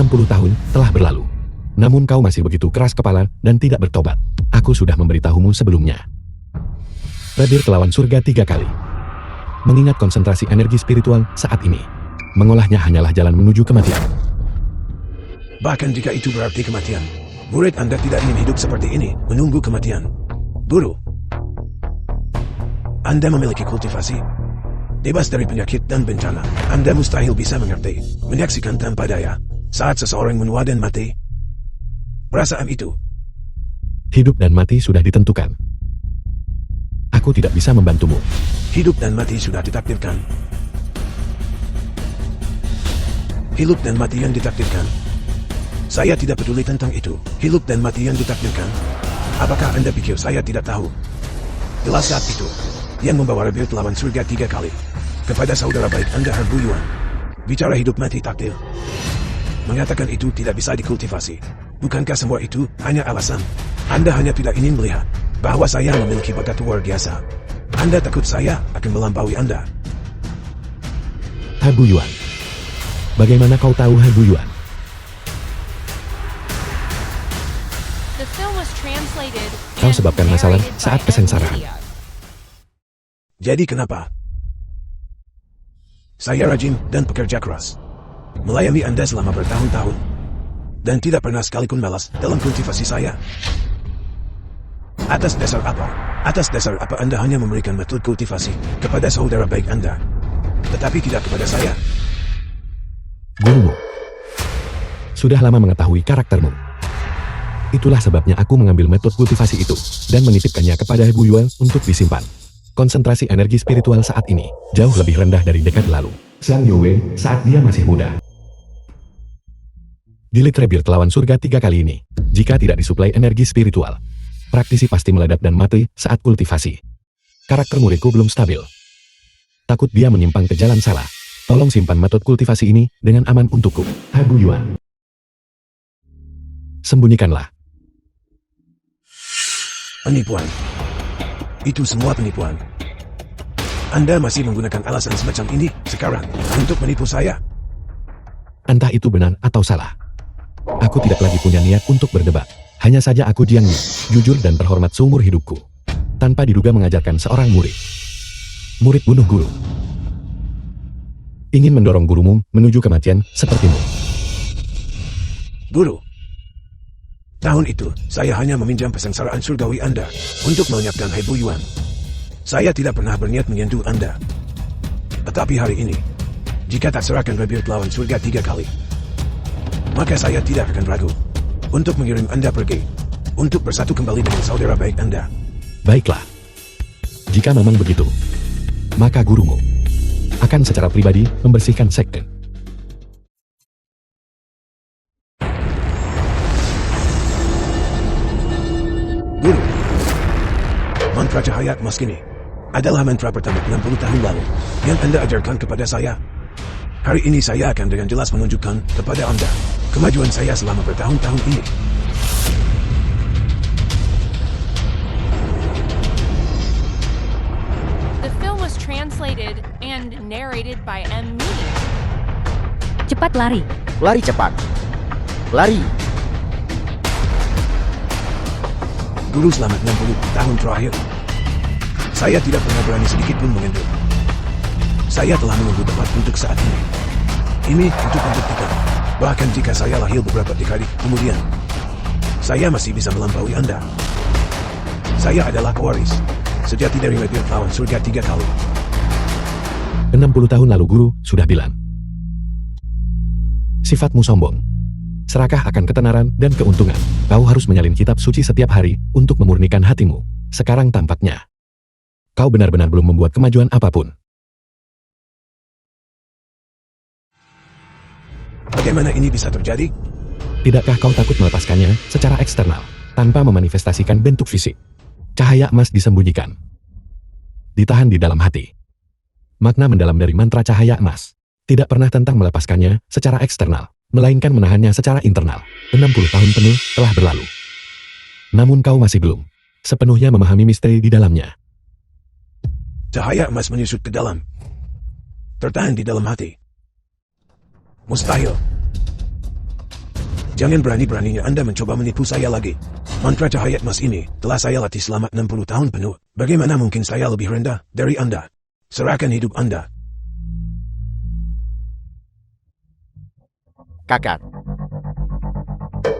60 tahun telah berlalu. Namun kau masih begitu keras kepala dan tidak bertobat. Aku sudah memberitahumu sebelumnya. Rebirth lawan surga 3 kali. Mengingat konsentrasi energi spiritual saat ini, mengolahnya hanyalah jalan menuju kematian. Bahkan jika itu berarti kematian, murid Anda tidak ingin hidup seperti ini, menunggu kematian. Guru, Anda memiliki kultivasi. Bebas dari penyakit dan bencana, Anda mustahil bisa mengerti, menyaksikan tanpa daya, saat seseorang menua dan mati. Perasaan itu. Hidup dan mati sudah ditentukan. Aku tidak bisa membantumu. Hidup dan mati sudah ditakdirkan. Hidup dan mati yang ditakdirkan. Saya tidak peduli tentang itu. Hidup dan mati yang ditakdirkan. Apakah Anda pikir saya tidak tahu? Jelas saat itu, yang membawa Rebirth lawan surga 3 kali. Kepada saudara baik Anda Herbuyuan. Bicara hidup mati takdir. Mengatakan itu tidak bisa dikultivasi. Bukankah semua itu hanya alasan? Anda hanya tidak ingin melihat bahwa saya memiliki bakat luar biasa. Anda takut saya akan melampaui Anda. Herbuyuan. Bagaimana kau tahu Herbuyuan? The film was translated Kau and sebabkan masalah narrated saat by kesengsaraan. NVIDIA. Jadi kenapa? Saya rajin dan pekerja keras. Melayani Anda selama bertahun-tahun. Dan tidak pernah sekalipun malas dalam kultivasi saya. Atas dasar apa? Atas dasar apa Anda hanya memberikan metode kultivasi kepada saudara baik Anda, tetapi tidak kepada saya? Gurumu sudah lama mengetahui karaktermu. Itulah sebabnya aku mengambil metode kultivasi itu dan menitipkannya kepada Herbuyuan untuk disimpan. Konsentrasi energi spiritual saat ini jauh lebih rendah dari dekade lalu. Zhang Youwei saat dia masih muda. Jilid Rebirth lawan surga 3 kali ini, jika tidak disuplai energi spiritual, praktisi pasti meledak dan mati saat kultivasi. Karakter muridku belum stabil. Takut dia menyimpang ke jalan salah. Tolong simpan metode kultivasi ini dengan aman untukku. Herbuyuan. Sembunyikanlah. Penipuan. Itu semua penipuan. Anda masih menggunakan alasan semacam ini sekarang untuk menipu saya. Entah itu benar atau salah. Aku tidak lagi punya niat untuk berdebat. Hanya saja aku Jiang Yi, jujur dan terhormat seumur hidupku. Tanpa diduga mengajarkan seorang murid. Murid bunuh guru. Ingin mendorong gurumu menuju kematian sepertimu. Guru, tahun itu saya hanya meminjam pesengsaraan surgawi Anda untuk melenyapkan Herbuyuan. Saya tidak pernah berniat menyentuh Anda. Tetapi hari ini, jika tak serahkan Rebirth lawan surga 3 kali, maka saya tidak akan ragu untuk mengirim Anda pergi, untuk bersatu kembali dengan saudara baik Anda. Baiklah. Jika memang begitu, maka gurumu akan secara pribadi membersihkan sekte. Guru, mantra cahaya emas kini adalah mantra pertama 60 tahun lalu yang Anda ajarkan kepada saya. Hari ini saya akan dengan jelas menunjukkan kepada Anda kemajuan saya selama bertahun-tahun ini. The film was translated and narrated by M. Me. Cepat lari. Lari cepat. Lari. Guru selama 60 tahun terakhir, saya tidak pernah berani sedikit pun menyentuh. Saya telah menunggu tepat untuk saat ini. Ini untuk membuktikan, bahkan jika saya lahir beberapa dekade kemudian, saya masih bisa melampaui Anda. Saya adalah pewaris sejati dari Rebirth lawan surga 3 kali. 60 tahun lalu guru sudah bilang. Sifatmu sombong. Serakah akan ketenaran dan keuntungan. Kau harus menyalin kitab suci setiap hari untuk memurnikan hatimu. Sekarang tampaknya kau benar-benar belum membuat kemajuan apapun. Bagaimana ini bisa terjadi? Tidakkah kau takut melepaskannya secara eksternal, tanpa memanifestasikan bentuk fisik? Cahaya emas disembunyikan. Ditahan di dalam hati. Makna mendalam dari mantra cahaya emas tidak pernah tentang melepaskannya secara eksternal, melainkan menahannya secara internal. 60 tahun penuh telah berlalu. Namun kau masih belum sepenuhnya memahami misteri di dalamnya. Cahaya emas menyusut ke dalam. Tertahan di dalam hati. Mustahil. Jangan berani-beraninya Anda mencoba menipu saya lagi. Mantra cahaya emas ini telah saya latih selama 60 tahun penuh. Bagaimana mungkin saya lebih rendah dari Anda? Serahkan hidup Anda. Kakak,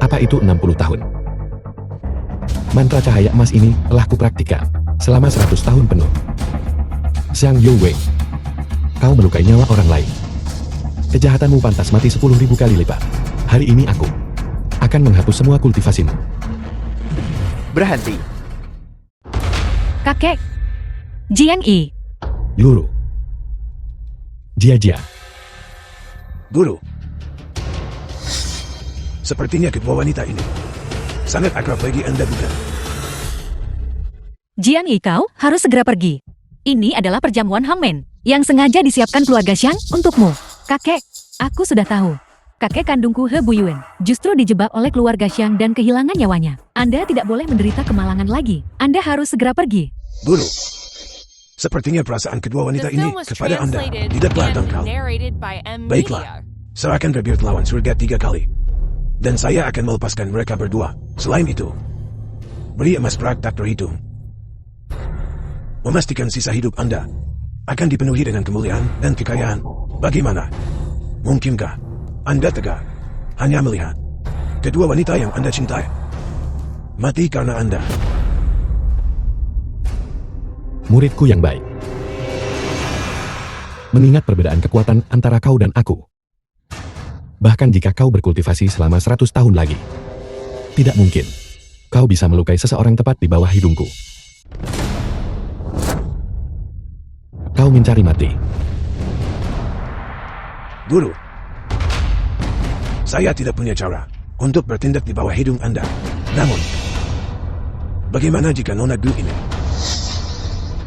Apa itu 60 tahun? Mantra cahaya emas ini telah kupraktikkan selama 100 tahun penuh. Xiang Youwei, kau melukai nyawa orang lain. Kejahatanmu pantas mati 10.000 kali lipat. Hari ini aku akan menghapus semua kultivasimu. berhenti. Kakek. Jiang Yi. Yuru. Jia. Guru. Sepertinya kedua wanita ini sangat akrab lagi Anda bukan? Jiang Yi, kau harus segera pergi. Ini adalah perjamuan Hangmen yang sengaja disiapkan keluarga Xiang untukmu. Kakek, aku sudah tahu. Kakek kandungku He Buyuan justru dijebak oleh keluarga Xiang dan kehilangan nyawanya. Anda tidak boleh menderita kemalangan lagi. Anda harus segera pergi. Guru. Sepertinya perasaan kedua The wanita ini film was kepada Anda translated tidak telah and dangkal. narrated by M. Baiklah. Media. Serahkan rebir lawan surga 3 kali. Dan saya akan melepaskan mereka berdua. Selain itu, beri emas perak tak terhitung. Memastikan sisa hidup Anda akan dipenuhi dengan kemuliaan dan kekayaan. Bagaimana? Mungkinkah Anda tegak hanya melihat kedua wanita yang Anda cintai mati karena Anda? Muridku yang baik. Mengingat perbedaan kekuatan antara kau dan aku. Bahkan jika kau berkultivasi selama 100 tahun lagi, tidak mungkin kau bisa melukai seseorang tepat di bawah hidungku. Kau mencari mati. Guru, saya tidak punya cara untuk bertindak di bawah hidung Anda. Namun, bagaimana jika Nona Du ini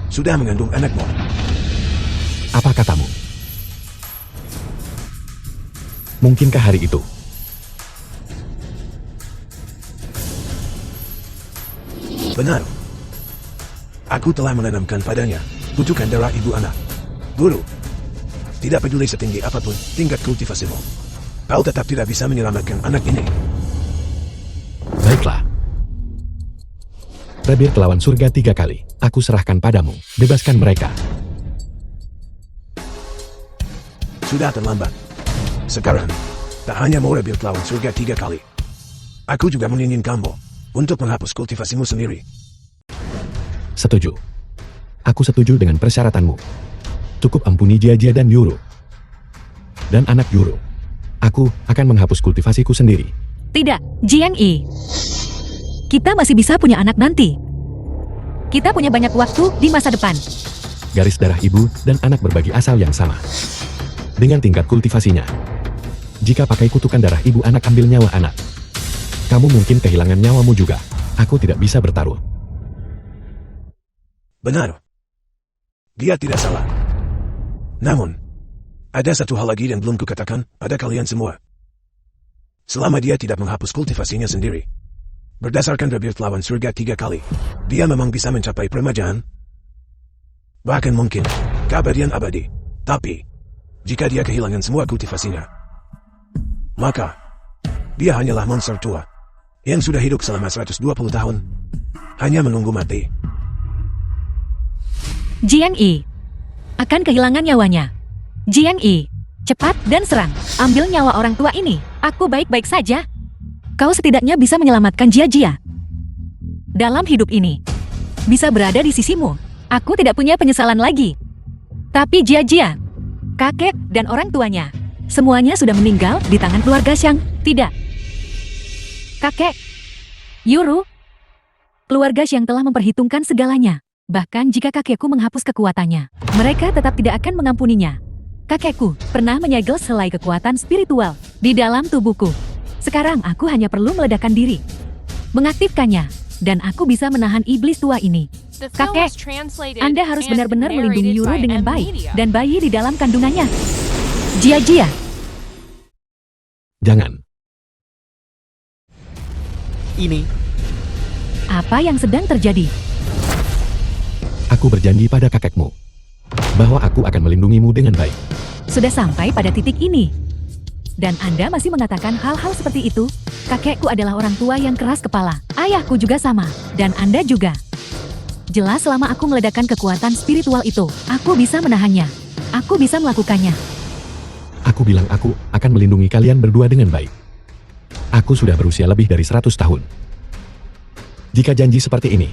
sudah mengandung anakmu? Apa katamu? Mungkinkah hari itu? Benar. Aku telah menanamkan padanya kutukan darah ibu anak. Guru, tidak peduli setinggi apapun tingkat kultivasimu, kau tetap tidak bisa menyelamatkan anak ini. Baiklah. Rebir kelawan surga 3 kali. Aku serahkan padamu. Bebaskan mereka. Sudah terlambat. Sekarang, tak hanya mau rebir lawan surga 3 kali. Aku juga menginginkanmu untuk menghapus kultivasimu sendiri. Setuju. Aku setuju dengan persyaratanmu. Cukup ampuni Jia dan Yuru. Dan anak Yuru. Aku akan menghapus kultivasiku sendiri. Tidak, Jiang Yi. Kita masih bisa punya anak nanti. Kita punya banyak waktu di masa depan. Garis darah ibu dan anak berbagi asal yang sama. Dengan tingkat kultivasinya. Jika pakai kutukan darah ibu anak ambil nyawa anak, kamu mungkin kehilangan nyawamu juga. Aku tidak bisa bertaruh. Benar. Dia tidak salah. Namun, ada satu hal lagi yang belum kukatakan pada kalian semua. Selama dia tidak menghapus kultivasinya sendiri, berdasarkan rebir lawan surga 3 kali, dia memang bisa mencapai peremajaan. Bahkan mungkin keabadian abadi. Tapi, jika dia kehilangan semua kultivasinya, maka dia hanyalah monster tua yang sudah hidup selama 120 tahun, hanya menunggu mati. Jiang Yi akan kehilangan nyawanya. Jiang Yi, cepat dan serang. Ambil nyawa orang tua ini. Aku baik-baik saja. Kau setidaknya bisa menyelamatkan Jia. Dalam hidup ini, bisa berada di sisimu. Aku tidak punya penyesalan lagi. Tapi Jia, kakek dan orang tuanya, semuanya sudah meninggal di tangan keluarga Xiang. Tidak. Kakek, Yuru, keluarga Xiang telah memperhitungkan segalanya. Bahkan jika kakekku menghapus kekuatannya, mereka tetap tidak akan mengampuninya. Kakekku pernah menyegel selai kekuatan spiritual di dalam tubuhku. Sekarang aku hanya perlu meledakkan diri, mengaktifkannya, dan aku bisa menahan iblis tua ini. The film Kakek, was translated Anda harus and benar-benar melindungi narrated Yuru by dengan M. baik Media. dan bayi di dalam kandungannya. Jia. Jangan. Ini, Apa yang sedang terjadi? Aku berjanji pada kakekmu bahwa aku akan melindungimu dengan baik. Sudah sampai pada titik ini. Dan Anda masih mengatakan hal-hal seperti itu? Kakekku adalah orang tua yang keras kepala. Ayahku juga sama. Dan Anda juga. Jelas selama aku meledakkan kekuatan spiritual itu, aku bisa menahannya. Aku bisa melakukannya. Aku bilang aku akan melindungi kalian berdua dengan baik. Aku sudah berusia lebih dari 100 tahun. Jika janji seperti ini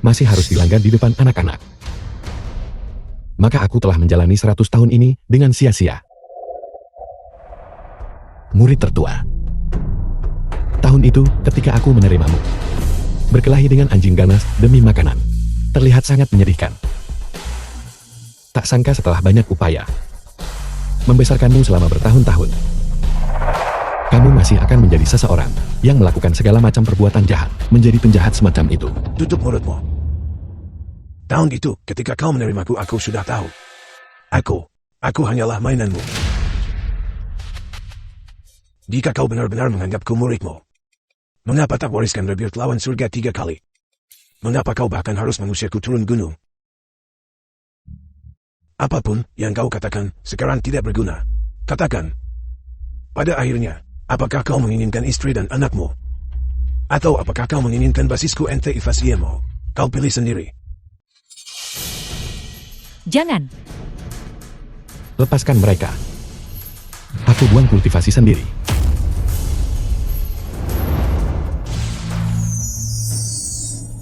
masih harus dilanggar di depan anak-anak, maka aku telah menjalani 100 tahun ini dengan sia-sia. Murid tertua. Tahun itu, ketika aku menerimamu, berkelahi dengan anjing ganas demi makanan, terlihat sangat menyedihkan. Tak sangka setelah banyak upaya membesarkanmu selama bertahun-tahun, kamu masih akan menjadi seseorang yang melakukan segala macam perbuatan jahat, menjadi penjahat semacam itu. Tutup mulutmu. Tahun itu, ketika kau menerimaku, aku sudah tahu. Aku hanyalah mainanmu. Jika kau benar-benar menganggapku muridmu, mengapa tak wariskan rebirth lawan surga 3 kali? Mengapa kau bahkan harus mengusirku turun gunung? Apapun yang kau katakan, sekarang tidak berguna. Katakan. Pada akhirnya, apakah kau menginginkan istri dan anakmu? Atau apakah kau menginginkan basisku ente ifasiemu? Kau pilih sendiri. Jangan. Lepaskan mereka. Aku buang kultivasi sendiri.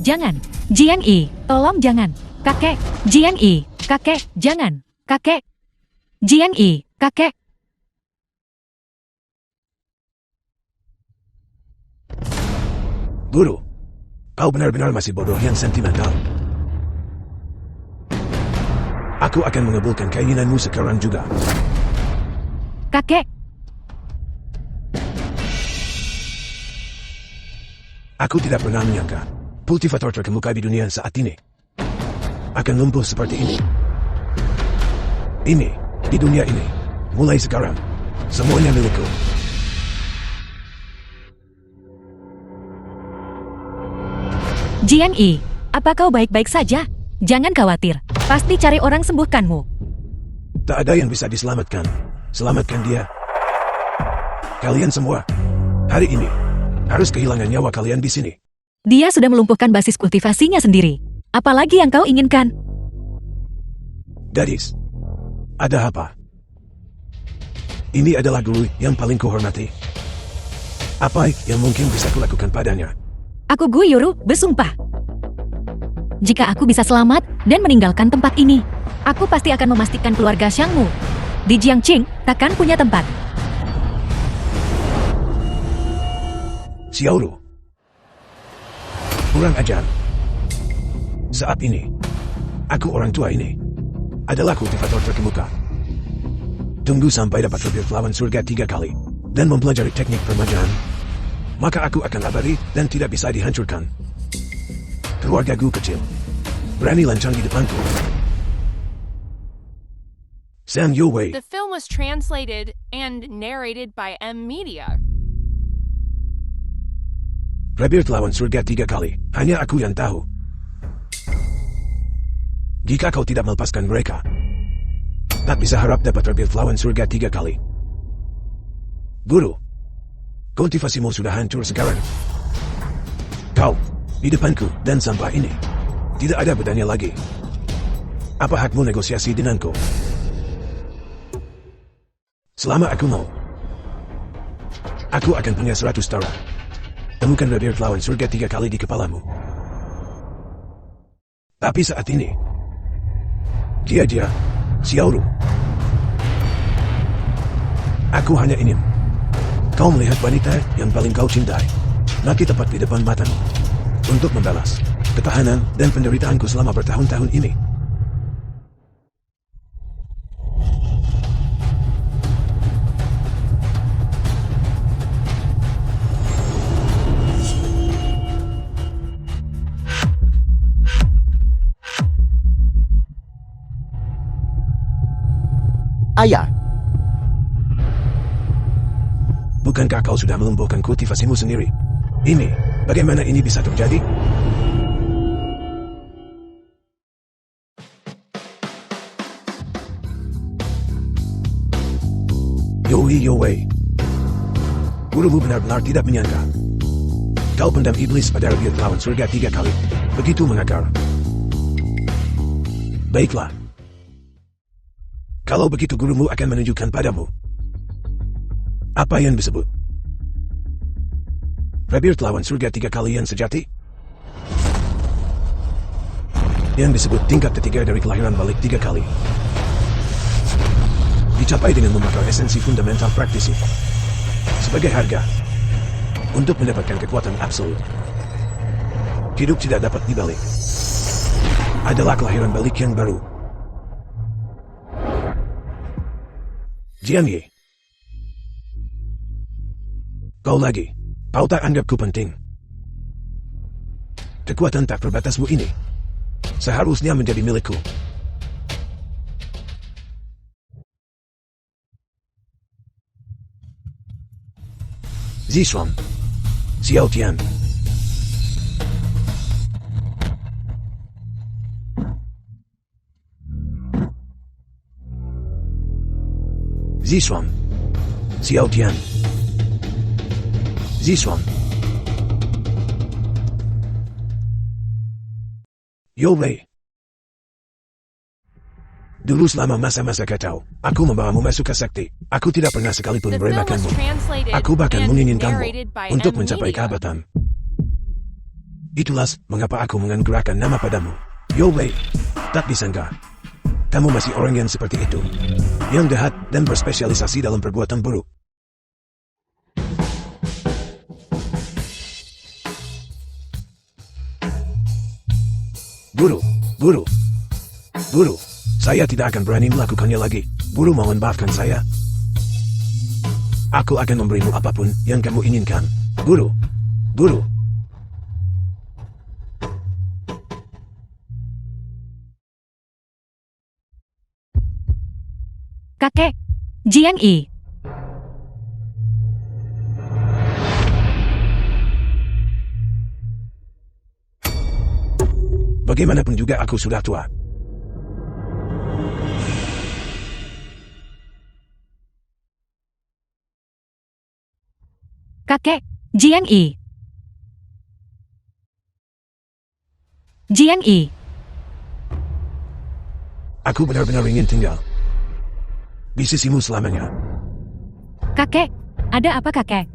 Jangan. Jiang Yi, tolong jangan. Kakek. Jiang Yi, kakek, jangan. Kakek. Jiang Yi, kakek. Guru, kau benar-benar masih bodoh yang sentimental. Aku akan mengabulkan keinginanmu sekarang juga. Kakek. Aku tidak pernah menyangka kultivator terkemuka di dunia saat ini akan lumpuh seperti ini. Ini, di dunia ini, mulai sekarang, semuanya milikku. Jiang Yi, apa kau baik-baik saja? Jangan khawatir, pasti cari orang sembuhkanmu. Tak ada yang bisa diselamatkan. Selamatkan dia. Kalian semua, hari ini, harus kehilangan nyawa kalian di sini. Dia sudah melumpuhkan basis kultivasinya sendiri. Apalagi yang kau inginkan? Gadis, ada apa? Ini adalah guru yang paling kuhormati. Apa yang mungkin bisa kulakukan padanya? Aku Guyuru bersumpah. Jika aku bisa selamat dan meninggalkan tempat ini, aku pasti akan memastikan keluarga Shangmu di Jiangqing takkan punya tempat. Xiaoru. Kurang ajar. Saat ini, aku orang tua ini adalah kultivator terkemuka. Tunggu sampai dapat rebirth lawan surga 3 kali dan mempelajari teknik permajaan. Maka aku akan abadi dan tidak bisa dihancurkan. Keluargaku kecil, berani lancang di depanku. San Yue. The film was translated and narrated by M Media. Rebirth lawan surga 3 kali, hanya aku yang tahu. Jika kau tidak melepaskan mereka, tak bisa harap dapat rebirth lawan surga 3 kali. Guru, kultivasimu sudah hancur sekarang. Kau, di depanku dan sampah ini, tidak ada bedanya lagi. Apa hakmu negosiasi denganku? Selama aku mau, aku akan punya 100 tara. Temukan rebirth lawan surga 3 kali di kepalamu. Tapi saat ini, dia, Xiaoru. Aku hanya ingin kau melihat wanita yang paling kau cintai mati tepat di depan matamu untuk membalas ketahanan dan penderitaanku selama bertahun-tahun ini. Ayah, Bukankah kau sudah melumpuhkan kultivasimu sendiri? Ini, bagaimana ini bisa terjadi? Yo, Yo Wei. Gurumu benar-benar tidak menyangka. Kau pendam iblis pada Rabiat lawan surga 3 kali. Begitu mengakar. Baiklah. Kalau begitu gurumu akan menunjukkan padamu apa yang disebut Rabiat lawan surga 3 kali yang sejati. Yang disebut tingkat ketiga dari kelahiran balik 3 kali. Dicapai dengan membakar esensi fundamental praktisi sebagai harga untuk mendapatkan kekuatan absolut. Hidup tidak dapat dibalik. Adalah kelahiran balik yang baru. Jiang Yi. Kau lagi. Kau tak anggapku penting. Kekuatan tak terbatasmu ini seharusnya menjadi milikku. Zishuang. Xiao Tian. Zishuang. Xiao Tian. Zishuang. Yo Wei. Dulu selama masa-masa kacau, aku membawamu masuk ke sekte. Aku tidak pernah sekalipun The film was meremehkanmu. translated Aku bahkan and menginginkanmu narrated by untuk M mencapai Media. keabatan. Itulah mengapa aku menggerakkan nama padamu. Yo Wei, tak disangka. Kamu masih orang yang seperti itu. Yang jahat dan berspesialisasi dalam perbuatan buruk. Guru, saya tidak akan berani melakukannya lagi. Guru, mohon maafkan saya. Aku akan memberimu apapun yang kamu inginkan. Guru. Kakek, Jiang Yi. Bagaimanapun juga aku sudah tua. Kakek, Jiang Yi. Jiang Yi. Aku benar-benar ingin tinggal di sisimu selamanya. Kakek, ada apa kakek?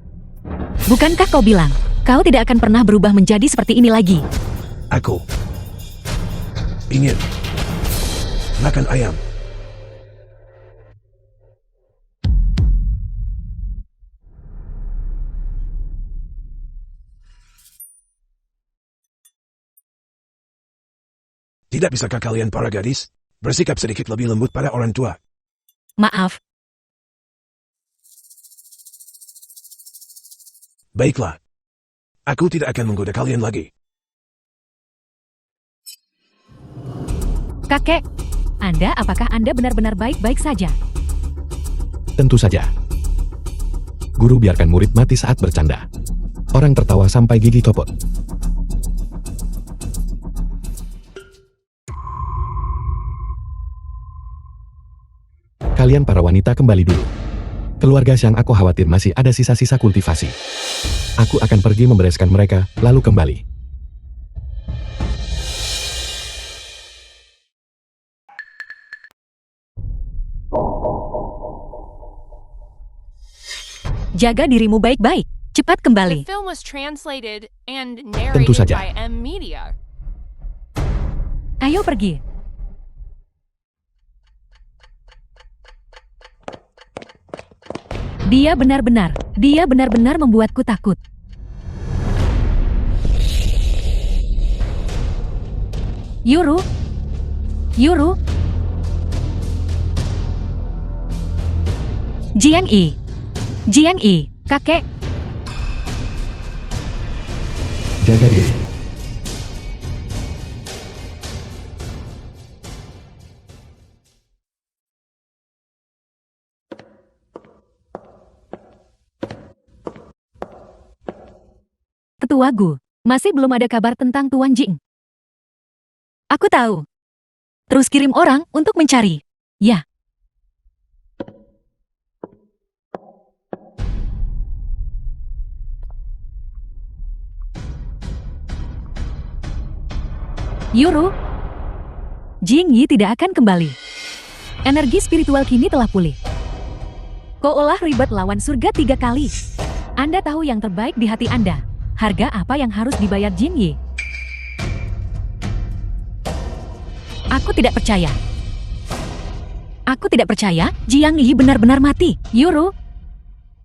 Bukankah kau bilang, kau tidak akan pernah berubah menjadi seperti ini lagi? Aku ingin makan ayam. Tidak bisakah kalian para gadis bersikap sedikit lebih lembut pada orang tua? Maaf, Baiklah. Aku tidak akan menggoda kalian lagi. kakek. Apakah Anda benar-benar baik-baik saja? Tentu saja. Guru biarkan murid mati saat bercanda. Orang tertawa sampai gigi copot. Kalian para wanita kembali dulu. Keluarga Xiang, aku khawatir masih ada sisa-sisa kultivasi. Aku akan pergi membereskan mereka, lalu kembali. Jaga dirimu baik-baik. Cepat The kembali. film was translated and Tentu narrated saja. by M Media. Ayo pergi. Dia benar-benar membuatku takut. Yuru. Jiang Yi, kakek. Jaga diri. Tetua Gu, masih belum ada kabar tentang Tuan Jing. Aku tahu. Terus kirim orang untuk mencari. Ya. Yuru, Jing Yi tidak akan kembali. Energi spiritual kini telah pulih. Kau olah ribet lawan surga 3 kali. Anda tahu yang terbaik di hati Anda. Harga apa yang harus dibayar Jing Yi? Aku tidak percaya. Aku tidak percaya Jiang Yi benar-benar mati. Yuru,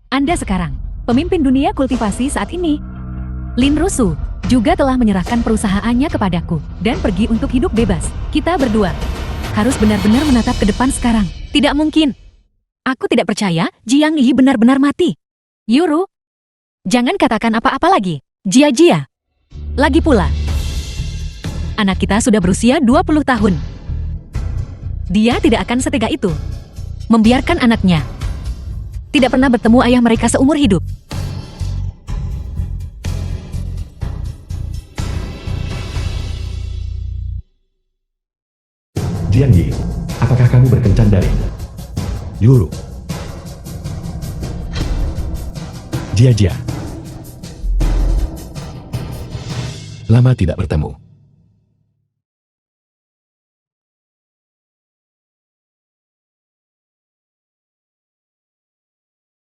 Anda sekarang pemimpin dunia kultivasi saat ini. Lin Rusu juga telah menyerahkan perusahaannya kepadaku dan pergi untuk hidup bebas. Kita berdua harus benar-benar menatap ke depan sekarang. Tidak mungkin. Aku tidak percaya Jiang Yi benar-benar mati. Yuru, jangan katakan apa-apa lagi. Jia-jia. Lagi pula, anak kita sudah berusia 20 tahun. Dia tidak akan setega itu membiarkan anaknya tidak pernah bertemu ayah mereka seumur hidup. Jiang Yi, apakah kamu berkencan dari Yuru? Jia-jia. Lama tidak bertemu.